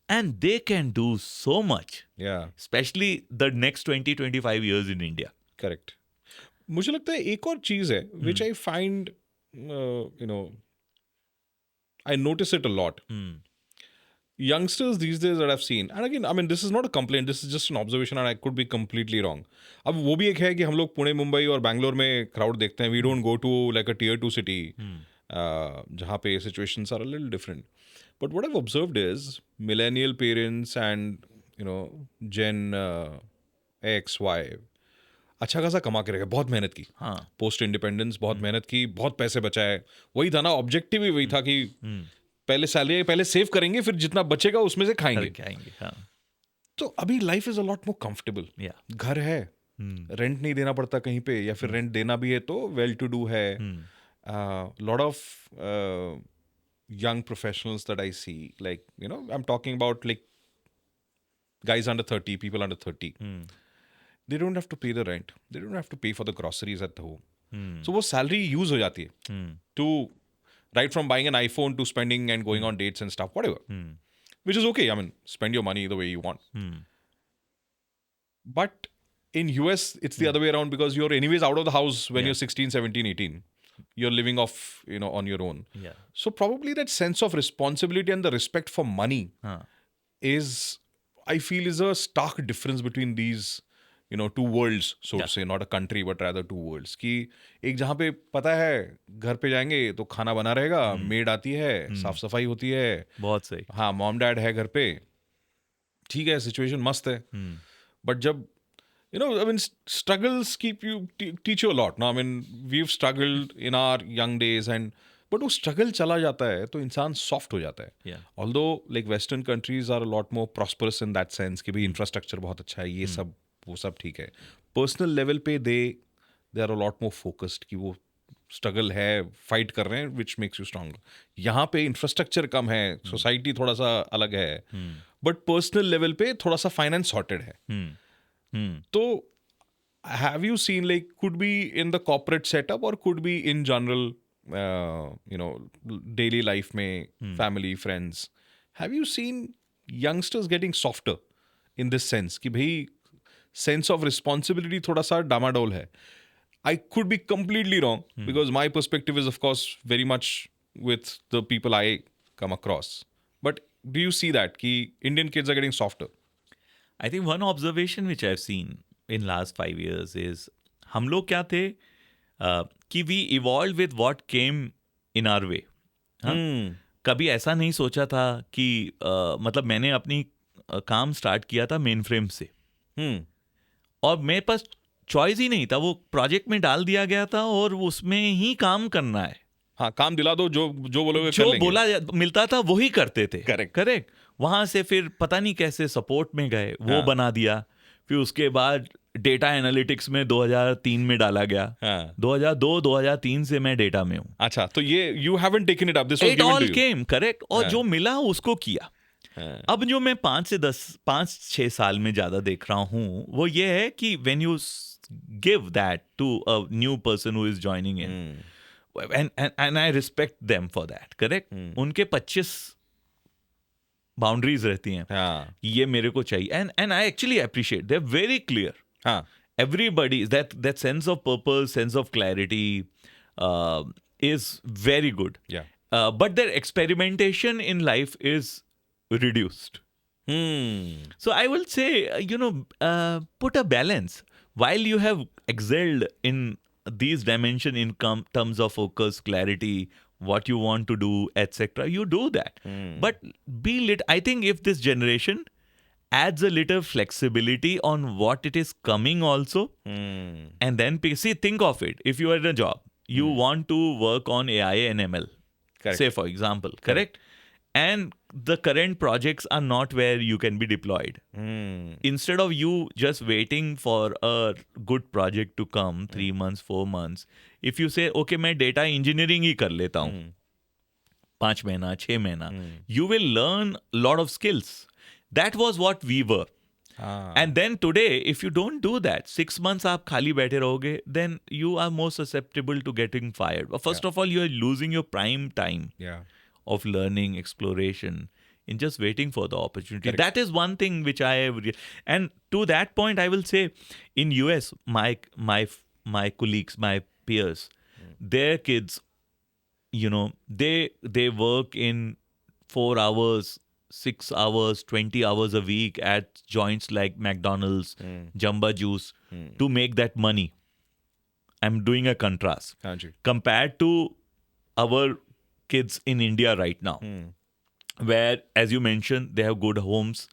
and they can do so much. Yeah. Especially the next 20-25 years in India. Correct. मुझे लगता है एक और चीज है which I find, I notice it a lot. Youngsters these days that I've seen, and again, I mean, this is not a complaint, this is just an observation and I could be completely wrong. अब वो भी एक है कि हम लोग पुणे, मुंबई और बैंगलोर में crowd देखते हैं. We don't go to like a tier 2 city जहाँ पे situations are a little different. But what I've observed is millennial parents and Gen X, Y अच्छा खासा कमा के रखे, बहुत मेहनत की. हाँ. पोस्ट इंडिपेंडेंस बहुत मेहनत की, बहुत पैसे बचाए. वही था ना, ऑब्जेक्टिव ही वही था कि पहले सैलरी पहले सेव करेंगे, फिर जितना बचेगा उसमें से खाएंगे. हाँ. तो अभी life is a lot more comfortable. घर है, रेंट नहीं देना पड़ता कहीं पे, या फिर रेंट देना भी है तो वेल टू डू है. Lot of young professionals that I see, like, I'm talking about like guys under 30, people under 30. They don't have to pay the rent. They don't have to pay for the groceries at the home. So वो salary use हो जाती है to, right from buying an iPhone to spending and going on dates and stuff, whatever. Which is okay. I mean, spend your money the way you want. But in US, it's the other way around, because you're anyways out of the house when you're 16, 17, 18. You're living off, on your own. Yeah. So probably that sense of responsibility and the respect for money is, I feel, is a stark difference between these, two worlds, so to say, not a country, but rather two worlds. कि एक जहाँ पे पता है घर पे जाएंगे तो खाना बना रहेगा, मेड आती है, साफ सफाई होती है, बहुत सही. हाँ, मॉम डैड है घर पे, ठीक है, सिचुएशन मस्त है. बट जब I mean, struggles teach you a lot. No, I mean, we've struggled in our young days, but वो struggle चला जाता है तो इंसान soft हो जाता है. Yeah. Although like Western countries are a lot more prosperous in that sense कि भी infrastructure बहुत अच्छा है, ये सब वो सब ठीक है. Personal level पे they are a lot more focused कि वो struggle है, fight कर रहे हैं, which makes you stronger. यहाँ पे infrastructure कम है, society थोड़ा सा अलग है, but personal level पे थोड़ा सा finance sorted है. So, have you seen, like, could be in the corporate setup or could be in general, daily life mein, family, friends, have you seen youngsters getting softer in this sense कि भाई sense of responsibility थोड़ा सा डामाडोल है. I could be completely wrong because my perspective is of course very much with the people I come across. But do you see that कि Indian kids are getting softer? I think one observation which I've seen in last 5 years is हम लोग क्या थे कि we evolved with what came in our way. हाँ? कभी ऐसा नहीं सोचा था कि मतलब मैंने अपनी काम स्टार्ट किया था मेन फ्रेम से और मेरे पास चॉइस ही नहीं था, वो प्रोजेक्ट में डाल दिया गया था और उसमें ही काम करना है. हाँ, काम दिला दो, जो बोलोगे कर जो लेंगे. बोला मिलता था वही करते थे. करेक्ट. वहां से फिर पता नहीं कैसे सपोर्ट में गए, वो हाँ. बना दिया. फिर उसके बाद डेटा एनालिटिक्स में 2003 में डाला गया. हाँ. 2002-2003 से मैं डेटा में हूँ. अच्छा, तो ये you haven't taken it up, this was It given all to you. came, correct. और हाँ. जो मिला उसको किया. हाँ. अब जो मैं 5-6 साल में ज्यादा देख रहा हूँ वो ये है कि when you give that to a new person who is joining in, and I respect them for that, correct. उनके 25 बाउंड्रीज रहती हैं. हाँ. ये मेरे को चाहिए, and I actually appreciate, they're very clear. हाँ. Everybody, that sense of purpose, sense of clarity is very good. Yeah. But their experimentation in life is reduced. So I will say, put a balance. While you have excelled in these dimensions in terms of focus, clarity, what you want to do, etc., you do that. But I think if this generation adds a little flexibility on what it is coming also, and then think of it. If you are in a job, you want to work on AI and ML, Correct. say for example, correct? And the current projects are not where you can be deployed. Instead of you just waiting for a good project to come 3 months, 4 months, if you say, okay, मैं data engineering ही कर लेता हूँ 5 महीना, 6 महीना, you will learn a lot of skills. That was what we were. And then today, if you don't do that, 6 months आप खाली बैठे रहोगे, then you are more susceptible to getting fired. First of all, you are losing your prime time. Yeah. Of learning, exploration, in just waiting for the opportunity. Correct. That is one thing which I have, and to that point, I will say, in US, my colleagues, my peers, their kids, they work in 4 hours, 6 hours, 20 hours a week at joints like McDonald's, Jamba Juice, to make that money. I'm doing a contrast compared to our kids in India right now, where, as you mentioned, they have good homes,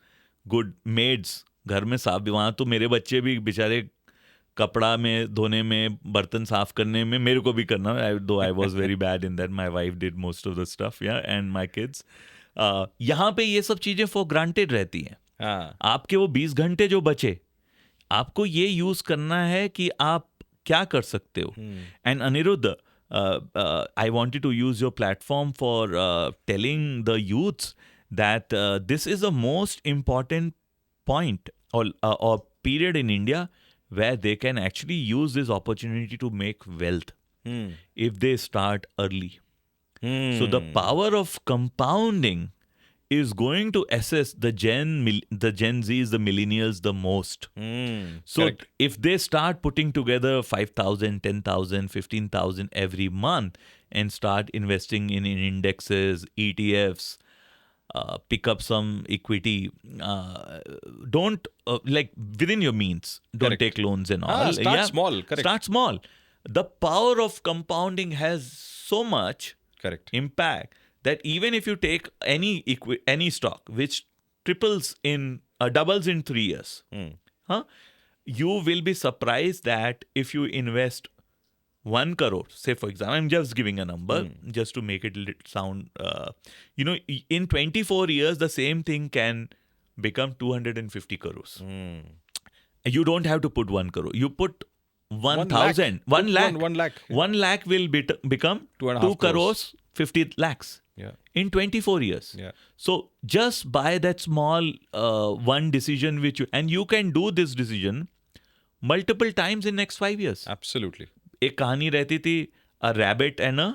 good maids. घर में साफ भी, वहाँ तो मेरे बच्चे भी बेचारे कपड़ा में धोने में, बर्तन साफ करने में मेरे को भी करना. Though I was very bad in that, my wife did most of the stuff, and my kids. यहाँ पे ये सब चीजें for granted रहती हैं. आपके वो 20 घंटे जो बचे, आपको ये यूज करना है कि आप क्या कर सकते हो. And Aniruddha, I wanted to use your platform for telling the youths that this is the most important point or period in India where they can actually use this opportunity to make wealth if they start early. So the power of compounding is going to assess the Gen Zs, the millennials the most. So Correct. if they start putting together 5,000, 10,000, 15,000 every month and start investing in indexes, ETFs, pick up some equity, don't like within your means, don't Correct. take loans and all. Start small. Correct. Start small. The power of compounding has so much Correct. impact that even if you take any stock which doubles in 3 years, you will be surprised that if you invest 1 crore, say for example, I'm just giving a number just to make it sound, in 24 years the same thing can become 250 crores. You don't have to put 1 crore. You put 1,000, 1 lakh. 1 lakh. 1 lakh will become 2.5 2 crores, 50 lakhs. Yeah. In 24 years. Yeah. So just by that small one decision and you can do this decision multiple times in next 5 years. Absolutely. एक कहानी रहती थी a rabbit and a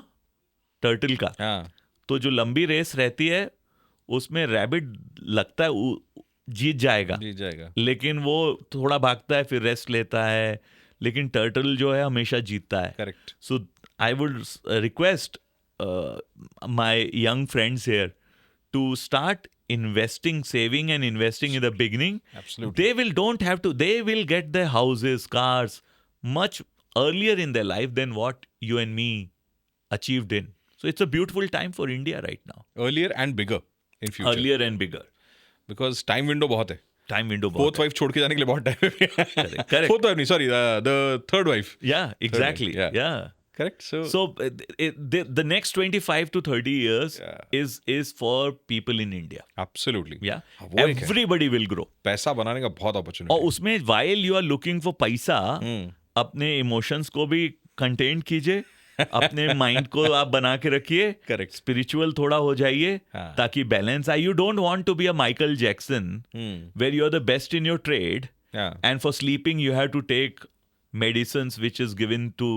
turtle का. तो जो लंबी race रहती है उसमें रैबिट लगता है जीत जाएगा, जीत जाएगा. लेकिन वो थोड़ा भागता है फिर रेस्ट लेता है, लेकिन टर्टल जो है हमेशा जीतता है. Correct. So I would request my young friends here to start investing, saving and investing in the beginning. Absolutely. They will get their houses, cars much earlier in their life than what you and me achieved in. So it's a beautiful time for India right now. Earlier and bigger in future. Earlier and bigger. Because time window बहुत है. Time window Fourth बहुत है. wife छोड़ के जाने के लिए बहुत time है. Correct. Fourth wife नहीं, sorry, the third wife. Yeah, exactly. Yeah. Yeah. Correct. So The next 25 to 30 years Yeah. is for people in India. absolutely. Yeah. वो एक है. Everybody will grow. पैसा बनाने का बहुत और opportunity. उसमें while you are looking for पैसा, अपने इमोशंस को भी कंटेन कीजिए, अपने माइंड को आप बना के रखिए, Correct. स्पिरिचुअल थोड़ा हो जाइए, हाँ. ताकि बैलेंस आए. You don't want to be a Michael Jackson where you are the best in your trade, Yeah. and for sleeping you have to take medicines which is given to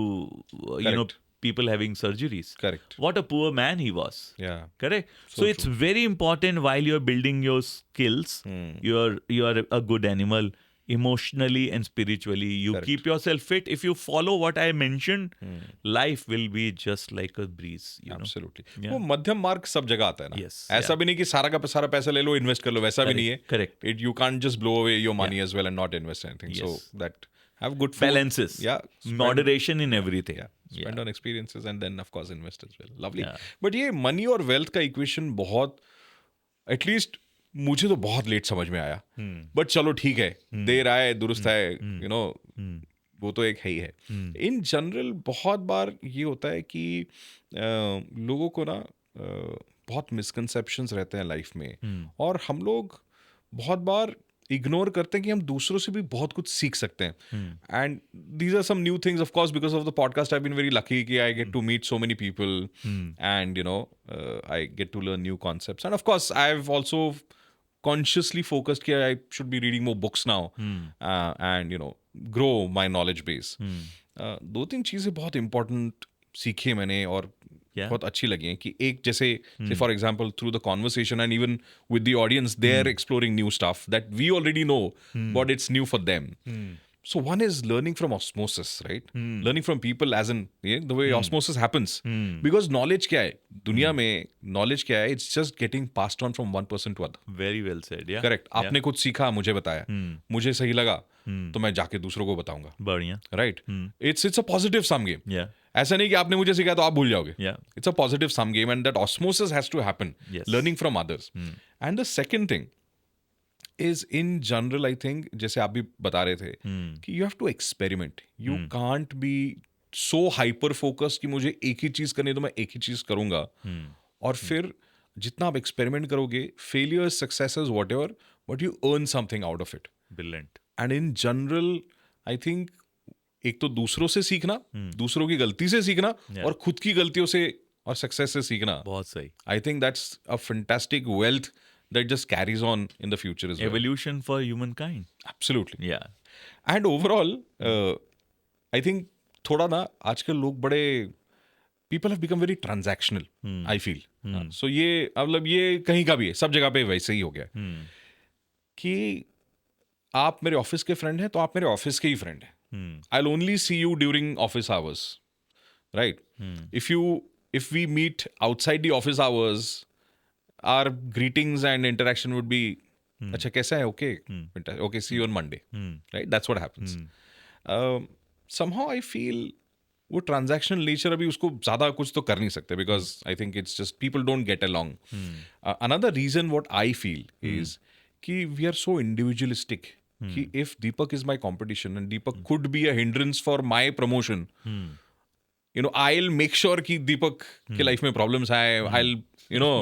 Correct. people having surgeries. Correct. What a poor man he was. Yeah. Correct. So it's very important while you're building your skills, you're a good animal emotionally and spiritually. You Correct. keep yourself fit. If you follow what I mentioned, life will be just like a breeze. You know. Absolutely. Yeah. वो मध्यम मार्ग सब जगह आता है ना. Yes, ऐसा भी नहीं कि सारा का सारा पैसा ले लो, इन्वेस्ट कर लो, वैसा भी नहीं है. Correct. You can't just blow away your money as well and not invest anything. Yes. So that have good food. Balances. Yeah. Moderation in everything. Yeah. Spend on experiences and then of course invest as well. Lovely. Yeah. But ये money और wealth का equation बहुत, at least मुझे तो बहुत late समझ में आया. बट चलो ठीक है, देर आए दुरुस्त है, यू नो, वो तो एक है ही है. इन जनरल बहुत बार ये होता है कि लोगों को ना बहुत मिसकंसेप्शंस रहते हैं लाइफ में, और हम लोग बहुत बार इग्नोर करते हैं कि हम दूसरों से भी बहुत कुछ सीख सकते हैं. And these are some new things, of course because of the podcast I have been very lucky कि I get to meet so many people and you know I get to learn new concepts. And of course I have also consciously focused कि I should be reading more books now and you know grow my knowledge base. दो तीन चीज़ें बहुत important सीखी मैंने और बहुत अच्छी लगी हैं. कि एक जैसे for example through the conversation and even with the audience they are exploring new stuff that we already know but it's new for them. So one is learning from osmosis, right? Learning from people as in the way osmosis happens. Because knowledge क्या है? दुनिया में knowledge क्या है? It's just getting passed on from one person to other. Very well said. Yeah. Correct. आपने कुछ सीखा, मुझे बताया, मुझे सही लगा, तो मैं जाके दूसरों को बताऊंगा. बढ़िया. Right? It's a positive sum game. Yeah. ऐसा नहीं कि आपने मुझे सिखाया तो आप भूल जाओगे. Yeah. It's a positive sum game and that osmosis has to happen. Yes. Learning from others. And the second thing is in general, I think, जैसे आप भी बता रहे थे कि you have to experiment. You can't be so hyper focused कि मुझे एक ही चीज़ करनी है तो मैं एक ही चीज़ करूँगा. और फिर जितना आप एक्सपेरिमेंट करोगे, failures, successes, whatever, but you earn something out of it. Brilliant. And in general, I think एक तो दूसरों से सीखना, दूसरों की गलती से सीखना, और खुद की गलतियों से और सक्सेस से सीखना. बहुत सही. I think that's a fantastic wealth that just carries on in the future as well. Evolution for humankind. Absolutely. Yeah. And overall, I think थोड़ा ना आजकल लोग बड़े people have become very transactional, I feel. So ये मतलब ये कहीं का भी है, सब जगह पे वैसे ही हो गया है कि आप मेरे ऑफिस के फ्रेंड हैं तो आप मेरे ऑफिस के ही फ्रेंड हैं. I'll only see you during office hours, right? If we meet outside the office hours, our greetings and interaction would be अच्छा कैसा है, okay, see you on Monday, right? That's what happens. Somehow I feel वो transactional nature अभी उसको ज़्यादा कुछ तो कर नहीं सकते because I think it's just people don't get along. Another reason what I feel is कि we are so individualistic कि if Deepak is my competition and Deepak could be a hindrance for my promotion, you know, I'll make sure कि Deepak के life में problems आए, I'll you know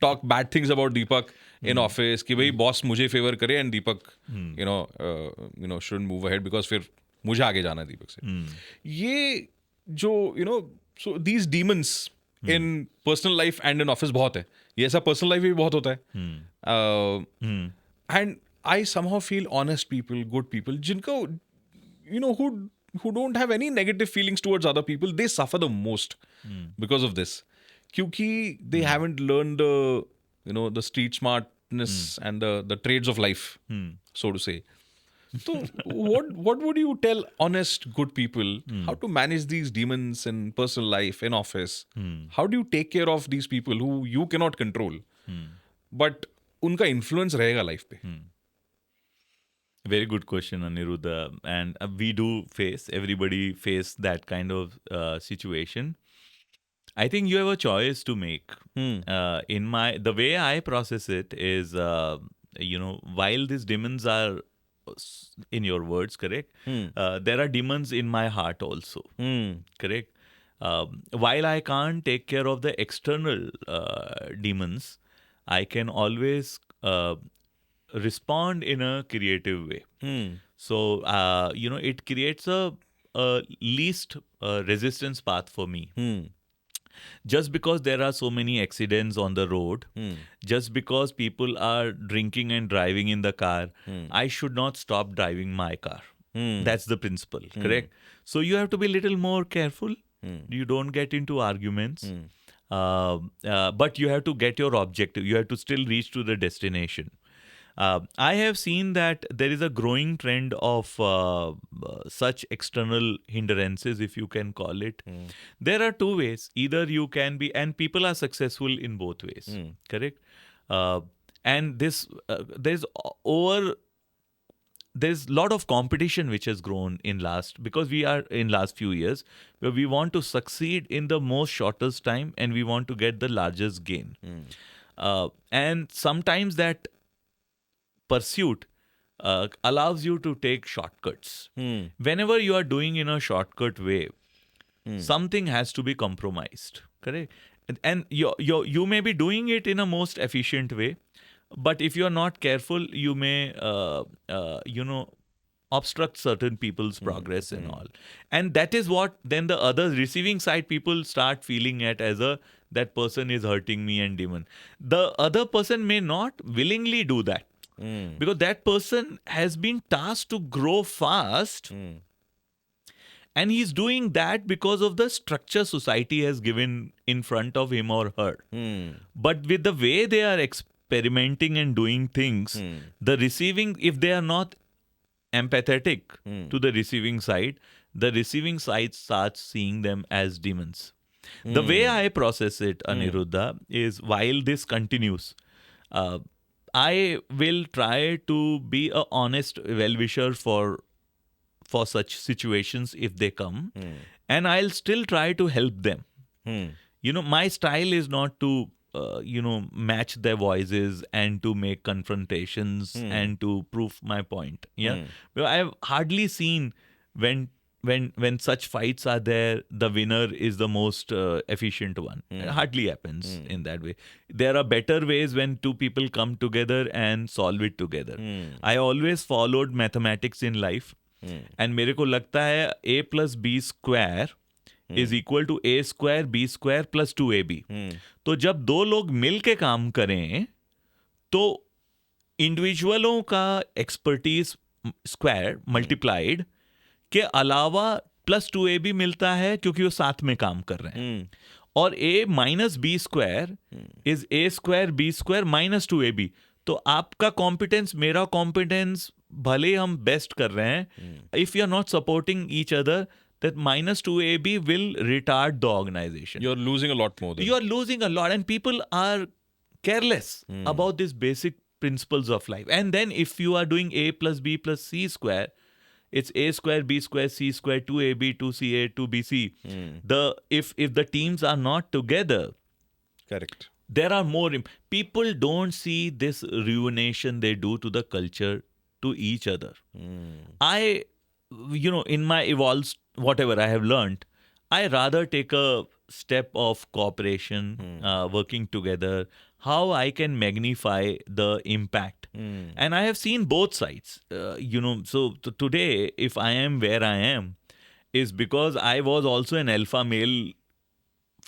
talk bad things about Deepak in office कि भाई boss मुझे favour करे and Deepak you know shouldn't move ahead because फिर मुझे आगे जाना है दीपक से. ये जो you know so these demons in personal life and in office बहुत है. ये ऐसा personal life में भी बहुत होता है. And I somehow feel honest people, good people, जिनको you know who don't have any negative feelings towards other people, they suffer the most because of this. क्योंकि they haven't learned the street smart sharpness and the trades of life, so to say. So what would you tell honest good people how to manage these demons in personal life, in office? How do you take care of these people who you cannot control, but उनका influence रहेगा life पे? Very good question, Aniruddha. And we do everybody face that kind of situation. I think you have a choice to make. The way I process it is, while these demons are, in your words, correct? There are demons in my heart also, correct? While I can't take care of the external demons, I can always respond in a creative way. So, it creates a least resistance path for me. Just because there are so many accidents on the road, just because people are drinking and driving in the car, I should not stop driving my car. That's the principle, correct? So you have to be a little more careful. You don't get into arguments. But you have to get your objective. You have to still reach to the destination. I have seen that there is a growing trend of such external hindrances, if you can call it. There are two ways. Either you can be, and people are successful in both ways, correct? And this, there's a lot of competition which has grown because we are in last few years, where we want to succeed in the most shortest time and we want to get the largest gain. And sometimes that pursuit allows you to take shortcuts. Whenever you are doing in a shortcut way, something has to be compromised, correct? And you may be doing it in a most efficient way, but if you are not careful, you may obstruct certain people's progress and all. And that is what then the other receiving side people start feeling it as that person is hurting me and demon. The other person may not willingly do that. Because that person has been tasked to grow fast, and he's doing that because of the structure society has given in front of him or her. But with the way they are experimenting and doing things, the receiving, if they are not empathetic to the receiving side starts seeing them as demons. The way I process it, Aniruddha, is while this continues, I will try to be an honest well-wisher for such situations if they come, and I'll still try to help them. My style is not to, match their voices and to make confrontations and to prove my point. But I've hardly seen when such fights are there, the winner is the most efficient one. It hardly happens in that way. There are better ways when two people come together and solve it together. I always followed mathematics in life, and मेरे को लगता है a plus b square is equal to a square b square plus 2ab. तो जब दो लोग मिल के काम करें तो इंडिविजुअलों का एक्सपर्टीज स्क्वायर मल्टीप्लाइड के अलावा प्लस 2ab मिलता है क्योंकि वो साथ में काम कर रहे हैं. और a minus B square is a square B square minus 2ab. तो आपका कॉम्पिटेंस मेरा कॉम्पिटेंस भले हम बेस्ट कर रहे हैं, if you are not supporting each other, that minus 2ab will retard the organization. You're losing a lot more. You are losing a lot, and people are careless about these basic principles of life. And then if you are doing a plus b plus c square, it's a square b square c square 2ab 2ca 2bc. If the teams are not together, correct, there are more people don't see this ruination they do to the culture to each other. In my evolved whatever I have learned, I rather take a step of cooperation, working together, how I can magnify the impact. And I have seen both sides. So today, if I am where I am, is because I was also an alpha male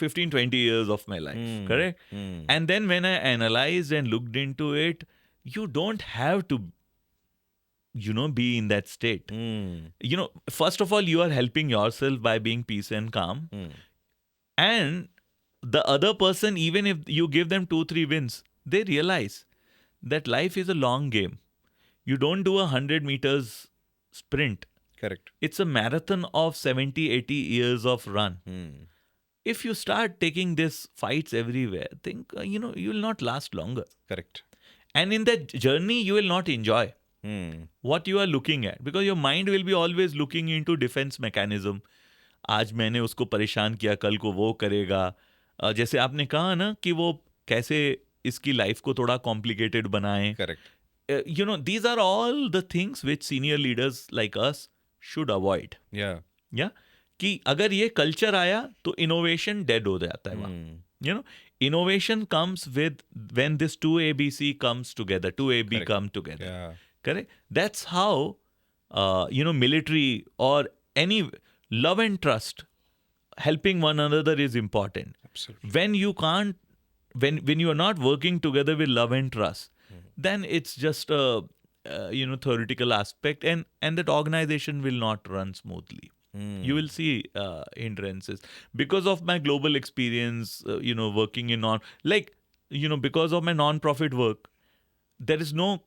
15-20 years of my life, correct? And then when I analyzed and looked into it, you don't have to be in that state. First of all, you are helping yourself by being peace and calm. And the other person, even if you give them 2-3 wins, they realize that life is a long game. You don't do 100 meters sprint. Correct. It's a marathon of 70, 80 years of run. If you start taking these fights everywhere, think, you will not last longer. Correct. And in that journey, you will not enjoy what you are looking at, because your mind will be always looking into defense mechanism. आज मैंने उसको परेशान किया, कल को वो करेगा. जैसे आपने कहा ना कि वो कैसे इसकी लाइफ को थोड़ा कॉम्प्लिकेटेड बनाएं. Correct. These are all the things which senior leaders like us should avoid. Yeah. Yeah? कि अगर ये कल्चर आया तो इनोवेशन डेड हो जाता है वहाँ. Innovation comes with when this 2ABC comes together, 2AB Correct. come together. Yeah. Correct? That's how, military or any love and trust, helping one another is important. Absolutely. When you can't, when you are not working together with love and trust, then it's just a, theoretical aspect, and that organization will not run smoothly. You will see hindrances. Because of my global experience, working in because of my non-profit work, there is no,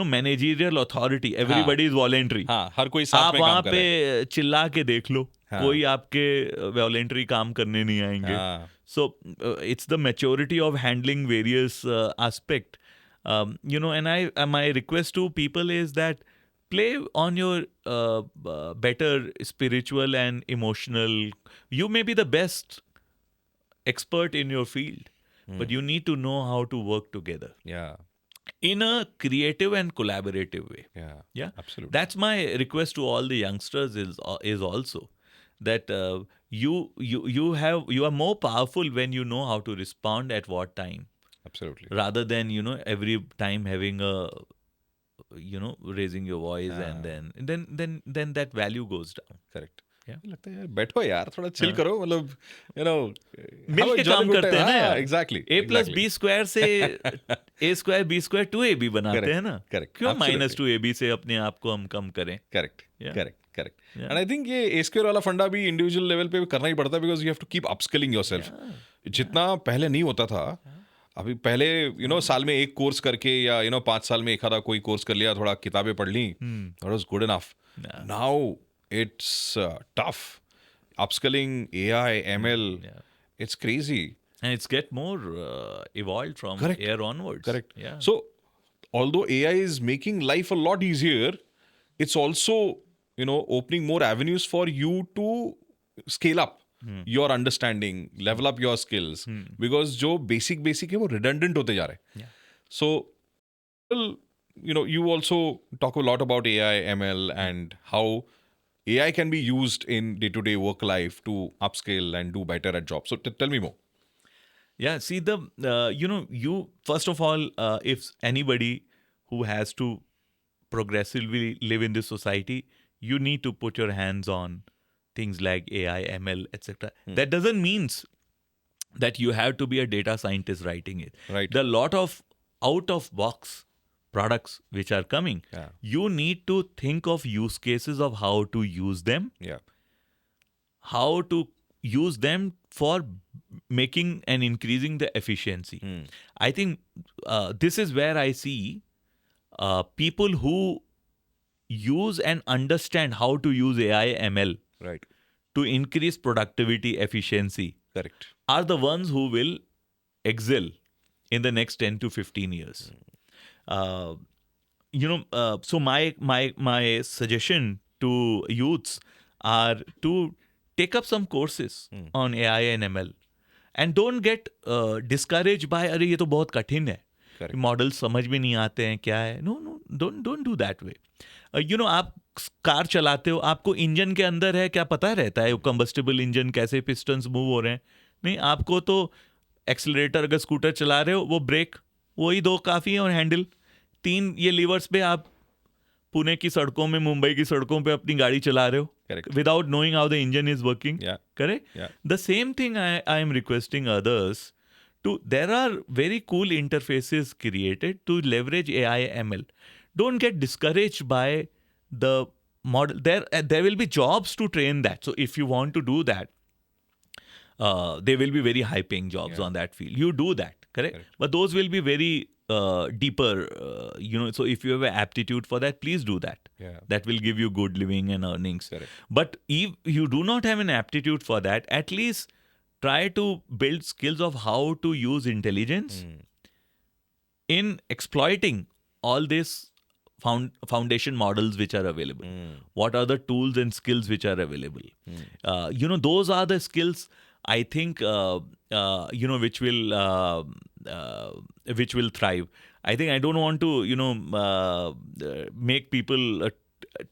managerial authority. Everybody is voluntary. हाँ, हर कोई साथ आप में वहाँ काम कर रहा है. पे चिल्ला के देख लो, हाँ. कोई आपके वॉलेंट्री काम करने नहीं आएंगे. हाँ. So it's the maturity of handling various aspect. And my request to people is that play on your better spiritual and emotional. You may be the best expert in your field, but you need to know how to work together Yeah. in a creative and collaborative way. Yeah. Yeah, Absolutely. that's my request to all the youngsters is also that you are more powerful when you know how to respond at what time, Absolutely. rather than every time having a raising your voice, and then that value goes down. Correct. Yeah. लगता है यार बैठो यार थोड़ा chill करो, मतलब मिल के काम करते हैं ना यार. एग्जैक्टली. A+B² से A²B² 2AB बनाते हैं ना. Correct. क्यों Absolutely. -2AB से अपने आप को हम कम करें? Correct. Yeah. Correct. Yeah. And I think ये A² वाला फंडा भी इंडिविजुअल लेवल पे करना ही पड़ता है, because you have to keep upskilling yourself. जितना पहले नहीं होता था, अभी पहले साल में एक कोर्स करके या 5 साल में एक आधा कोई कोर्स कर लिया, थोड़ा किताबें पढ़ ली, that was good enough. Now it's tough. Upskilling, AI, ML, it's crazy. And it's get more evolved from Correct. here onwards. Correct. Yeah. So, although AI is making life a lot easier, it's also, opening more avenues for you to scale up your understanding, level up your skills. Because जो basic है वो redundant होते जा रहे हैं. So, well, you also talk a lot about AI, ML, and how AI can be used in day-to-day work life to upskill and do better at jobs. So, tell me more. Yeah, see you first of all, if anybody who has to progressively live in this society, you need to put your hands on things like AI, ML, etc. That doesn't mean that you have to be a data scientist writing it. Right. There are a lot of out-of-box products which are coming. Yeah. You need to think of use cases of how to use them, Yeah. how to use them for making and increasing the efficiency. I think this is where I see people who use and understand how to use AI, ML Right. to increase productivity, efficiency, Correct. are the ones who will excel in the next 10 to 15 years. So my suggestion to youths are to take up some courses on AI and ML, and don't get discouraged by अरे ये तो बहुत कठिन है, model समझ में नहीं आते हैं क्या है. No, don't do that way. आप कार चलाते हो, आपको इंजन के अंदर है क्या पता रहता है कंबस्टिबल इंजन कैसे पिस्टन्स मूव हो रहे हैं? नहीं, आपको तो एक्सेलरेटर, अगर स्कूटर चला रहे हो वो ब्रेक, वही 2 काफ़ी है, और हैंडल 3 ये लीवर्स पे आप पुणे की सड़कों में, मुंबई की सड़कों पे अपनी गाड़ी चला रहे हो without knowing how the engine is working. Correct. The same thing I am requesting others to, there are very cool interfaces created to leverage AI, ML. Don't get discouraged by the model. There will be jobs to train that. So if you want to do that, there will be very high paying jobs on that field. You do that. Correct? But those will be very deeper, so if you have an aptitude for that, please do that. Yeah. That will give you good living and earnings. Correct. But if you do not have an aptitude for that, at least try to build skills of how to use intelligence in exploiting all these foundation models which are available. What are the tools and skills which are available? Those are the skills I think which will thrive. I think I don't want to make people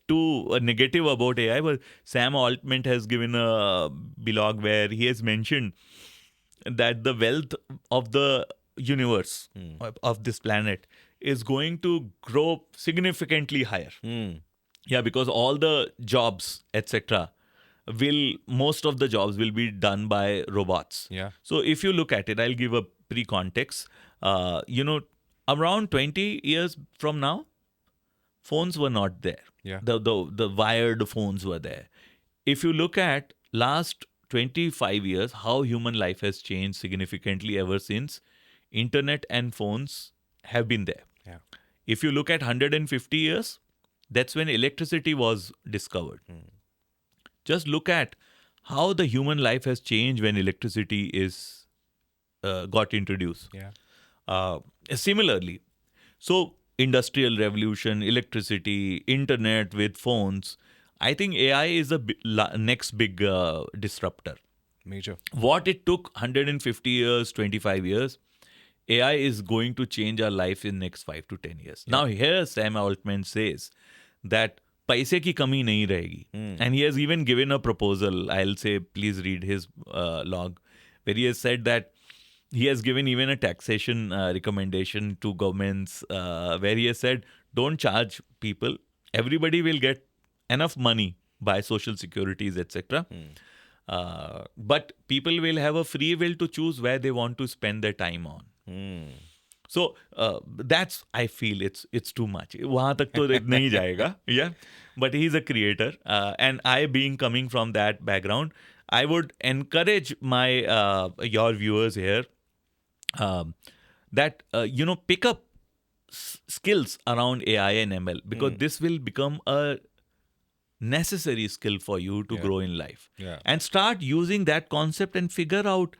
too negative about AI, but Sam Altman has given a blog where he has mentioned that the wealth of the universe, of this planet, is going to grow significantly higher. Yeah, because all the jobs, etc., most of the jobs will be done by robots. Yeah. So if you look at it, I'll give a pre-context. Around 20 years from now, phones were not there. Yeah. The wired phones were there. If you look at last 25 years, how human life has changed significantly ever since internet and phones have been there. Yeah. If you look at 150 years, that's when electricity was discovered. Just look at how the human life has changed when electricity is got introduced. Yeah. Similarly, so industrial revolution, electricity, internet with phones, I think AI is the next big disruptor. Major. What it took 150 years, 25 years, AI is going to change our life in next 5 to 10 years. Now here Sam Altman says that paise ki kami nahi rahegi. And he has even given a proposal. I'll say, please read his log, where he has said that he has given even a taxation recommendation to governments, where he has said, don't charge people. Everybody will get enough money by social securities, etc. But people will have a free will to choose where they want to spend their time on. So that's, I feel it's too much. वहाँ तक तो नहीं जाएगा. Yeah, but he's a creator, and I, being coming from that background, I would encourage your viewers here that pick up skills around AI and ML, because this will become a necessary skill for you to grow in life. Yeah. And start using that concept and figure out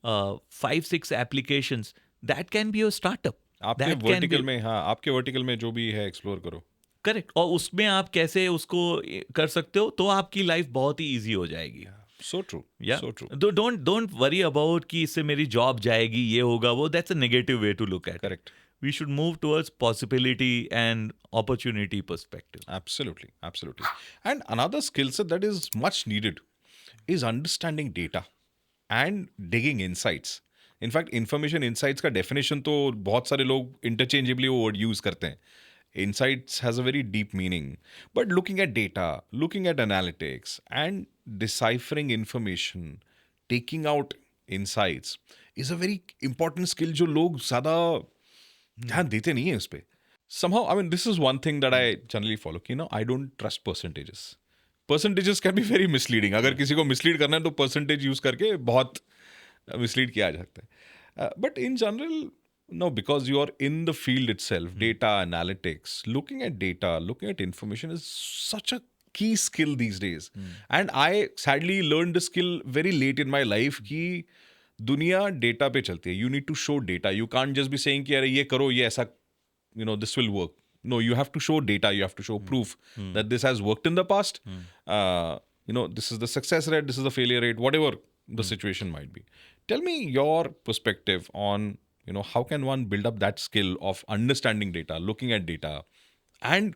5-6 applications that can be your startup. आपके That can vertical be- में, हाँ, आपके vertical में जो भी है explore करो. Correct. और उसमें आप कैसे उसको कर सकते हो, तो आपकी लाइफ बहुत ही इजी हो जाएगी. So true. Yeah. So true. Don't worry about कि इससे मेरी जॉब जाएगी, ये होगा वो. That's a negative way to look at it. Correct. We should move towards possibility and opportunity perspective. Absolutely. Absolutely. And another skill set that is much needed is understanding data and digging insights. In fact, information insights का definition तो बहुत सारे लोग interchangeably वो word use करते हैं. Insights has a very deep meaning. But looking at data, looking at analytics, and deciphering information, taking out insights is a very important skill जो लोग ज़्यादा ध्यान देते नहीं हैं उस पे. Somehow, I mean, this is one thing that I generally follow. I don't trust percentages. Percentages can be very misleading. अगर किसी को mislead करना है तो percentage use करके बहुत mislead किया जा सकता है. But in general, no, because you are in the field itself, data analytics, looking at data, looking at information is such a key skill these days. And I sadly learned the skill very late in my life कि दुनिया data पे चलती है. You need to show data. You can't just be saying कि अरे ये करो, ये ऐसा, this will work. No, you have to show data. You have to show proof that this has worked in the past. This is the success rate, this is the failure rate, whatever the situation might be. Tell me your perspective on how can one build up that skill of understanding data, looking at data, and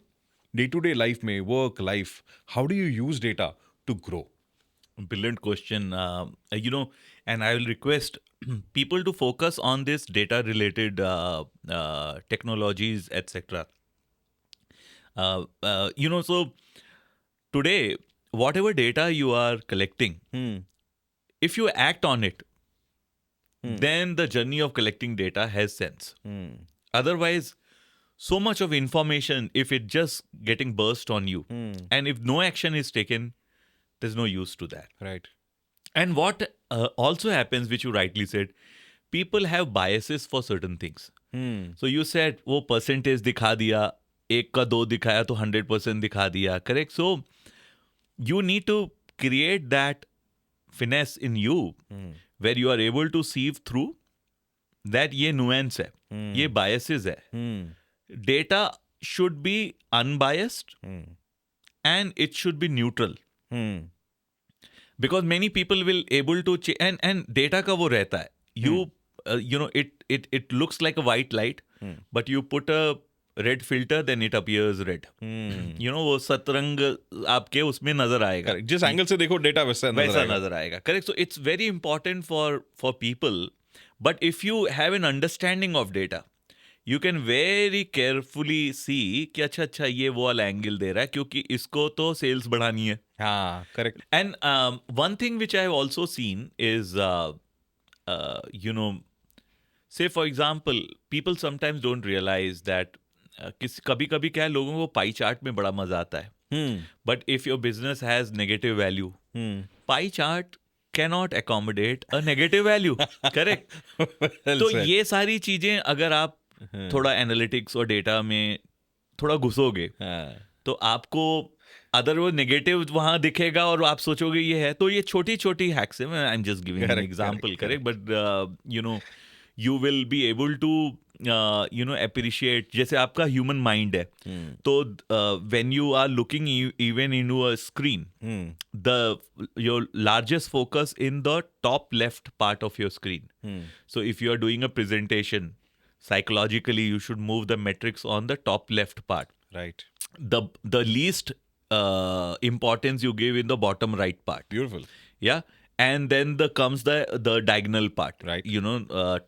day-to-day life में, work, life, how do you use data to grow? Brilliant question. And I will request people to focus on this data-related technologies, etc. So today, whatever data you are collecting, if you act on it, then the journey of collecting data has sense. Otherwise, so much of information, if it just getting burst on you, and if no action is taken, there's no use to that. Right. And what also happens, which you rightly said, people have biases for certain things. So you said वो percentage दिखा दिया, 1 का 2 दिखाया तो 100% दिखा दिया, correct? So you need to create that finesse in you where you are able to sieve through that ये nuance है, ये biases है. Data should be unbiased and it should be neutral. Because many people will able to and data का वो रहता है. You know it looks like a white light, but you put a red filter, then it appears red. You know वो सतरंग आपके उसमें नजर आएगा. Correct. जिस एंगल से देखो डेटा वैसा नजर आएगा. Correct. So it's very important for people. But if you have an understanding of data, you can very carefully see कि अच्छा ये वो वाला एंगल दे रहा है क्योंकि इसको तो सेल्स बढ़ानी है. हाँ, correct. And one thing which I have also seen is, you know, say for example, people sometimes don't realize that कभी-कभी क्या है लोगों को पाई चार्ट में बड़ा मजा आता है. But if your business has negative value, pie chart cannot accommodate a negative value. Correct? तो ये सारी चीजें अगर आप थोड़ा एनालिटिक्स और डेटा में थोड़ा घुसोगे तो आपको अदर वो नेगेटिव वहां दिखेगा और आप सोचोगे ये है. तो ये छोटी छोटी हैक्स है. I am just giving an example. Correct. But you know you will be able to you know appreciate. जैसे आपका ह्यूमन माइंड है तो when you are looking even into a screen the your largest focus in the top left part of your screen. So if you are doing a presentation, psychologically you should move the metrics on the top left part. Right. The least importance you give in the bottom right part. Beautiful. Yeah. And then comes the diagonal part. Right. You know,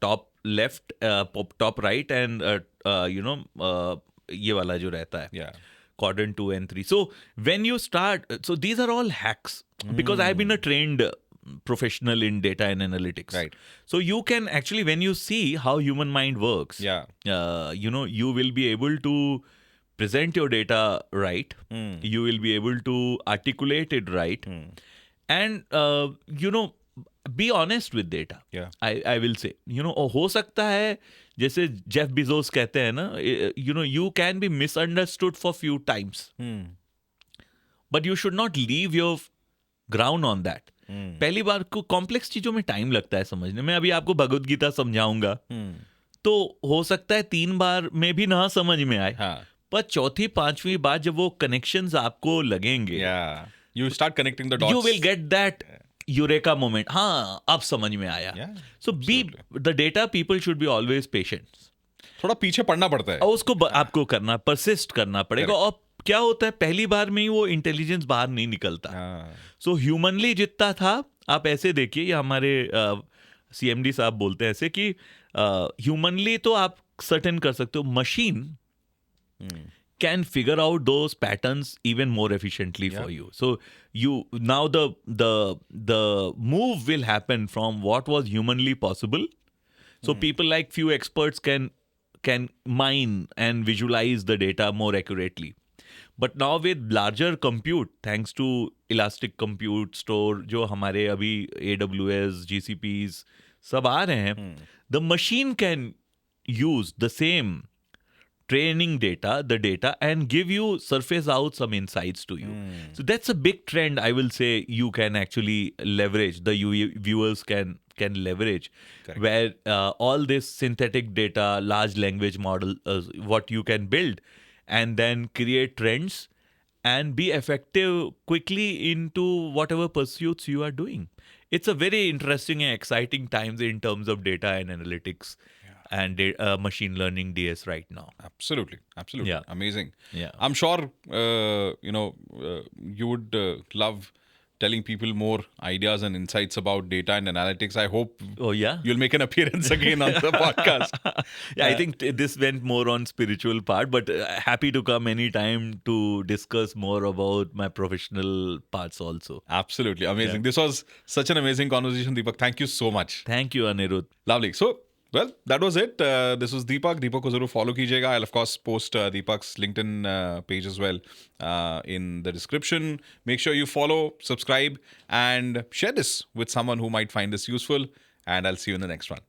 top left, top right, and you know ये वाला जो रहता है. Yeah. Quadrant 2 and 3. So when you start, so these are all hacks because I've been a trained professional in data and analytics. Right. So you can actually, when you see how human mind works, you know, you will be able to present your data right. You will be able to articulate it right. And, you know, be honest with data. Yeah. I will say, you know, हो सकता है जैसे Jeff Bezos कहते हैं ना, you know, you can be misunderstood for few times. But you should not leave your ground on that. पहली बार को complex चीजों में टाइम लगता है समझने में. अभी आपको भगवद गीता समझाऊंगा तो हो सकता है 3 बार में भी ना समझ में आए. पर चौथी 5वीं बार जब वो कनेक्शंस आपको लगेंगे, you start connecting the dots. you will get that eureka moment. हाँ, अब समझ में आया. So the data people should be always patient. थोड़ा पीछे पड़ना पड़ता है और उसको आपको करना, persist करना पड़ेगा. और क्या होता है पहली बार में ही वो इंटेलिजेंस बाहर नहीं निकलता. सो ह्यूमनली जितना था, आप ऐसे देखिए, ये हमारे CMD साहब बोलते हैं ऐसे कि ह्यूमनली तो आप सर्टेन कर सकते हो, machine can figure out those patterns even more efficiently for you. So you now the move will happen from what was humanly possible. So people like few experts can mine and visualize the data more accurately. But now with larger compute, thanks to elastic compute store, जो हमारे अभी AWS, GCPs सब आ रहे हैं, the machine can use the same training data, the data, and give you, surface out some insights to you. So that's a big trend, I will say, you can actually leverage, the viewers can leverage. Correct. Where all this synthetic data, large language model, what you can build, and then create trends and be effective quickly into whatever pursuits you are doing. It's a very interesting and exciting times in terms of data and analytics and machine learning DS right now. Absolutely. Yeah. Amazing. Yeah. I'm sure, you know, you would love telling people more ideas and insights about data and analytics. I hope you'll make an appearance again on the podcast. I think this went more on spiritual part, but happy to come anytime to discuss more about my professional parts also. Absolutely. Amazing. This was such an amazing conversation, Deepak. Thank you so much. Thank you, Anirudh. Lovely. So, well, that was it. This was Deepak. Deepak ko zarur follow kijega. I'll of course post Deepak's LinkedIn page as well in the description. Make sure you follow, subscribe, and share this with someone who might find this useful. And I'll see you in the next one.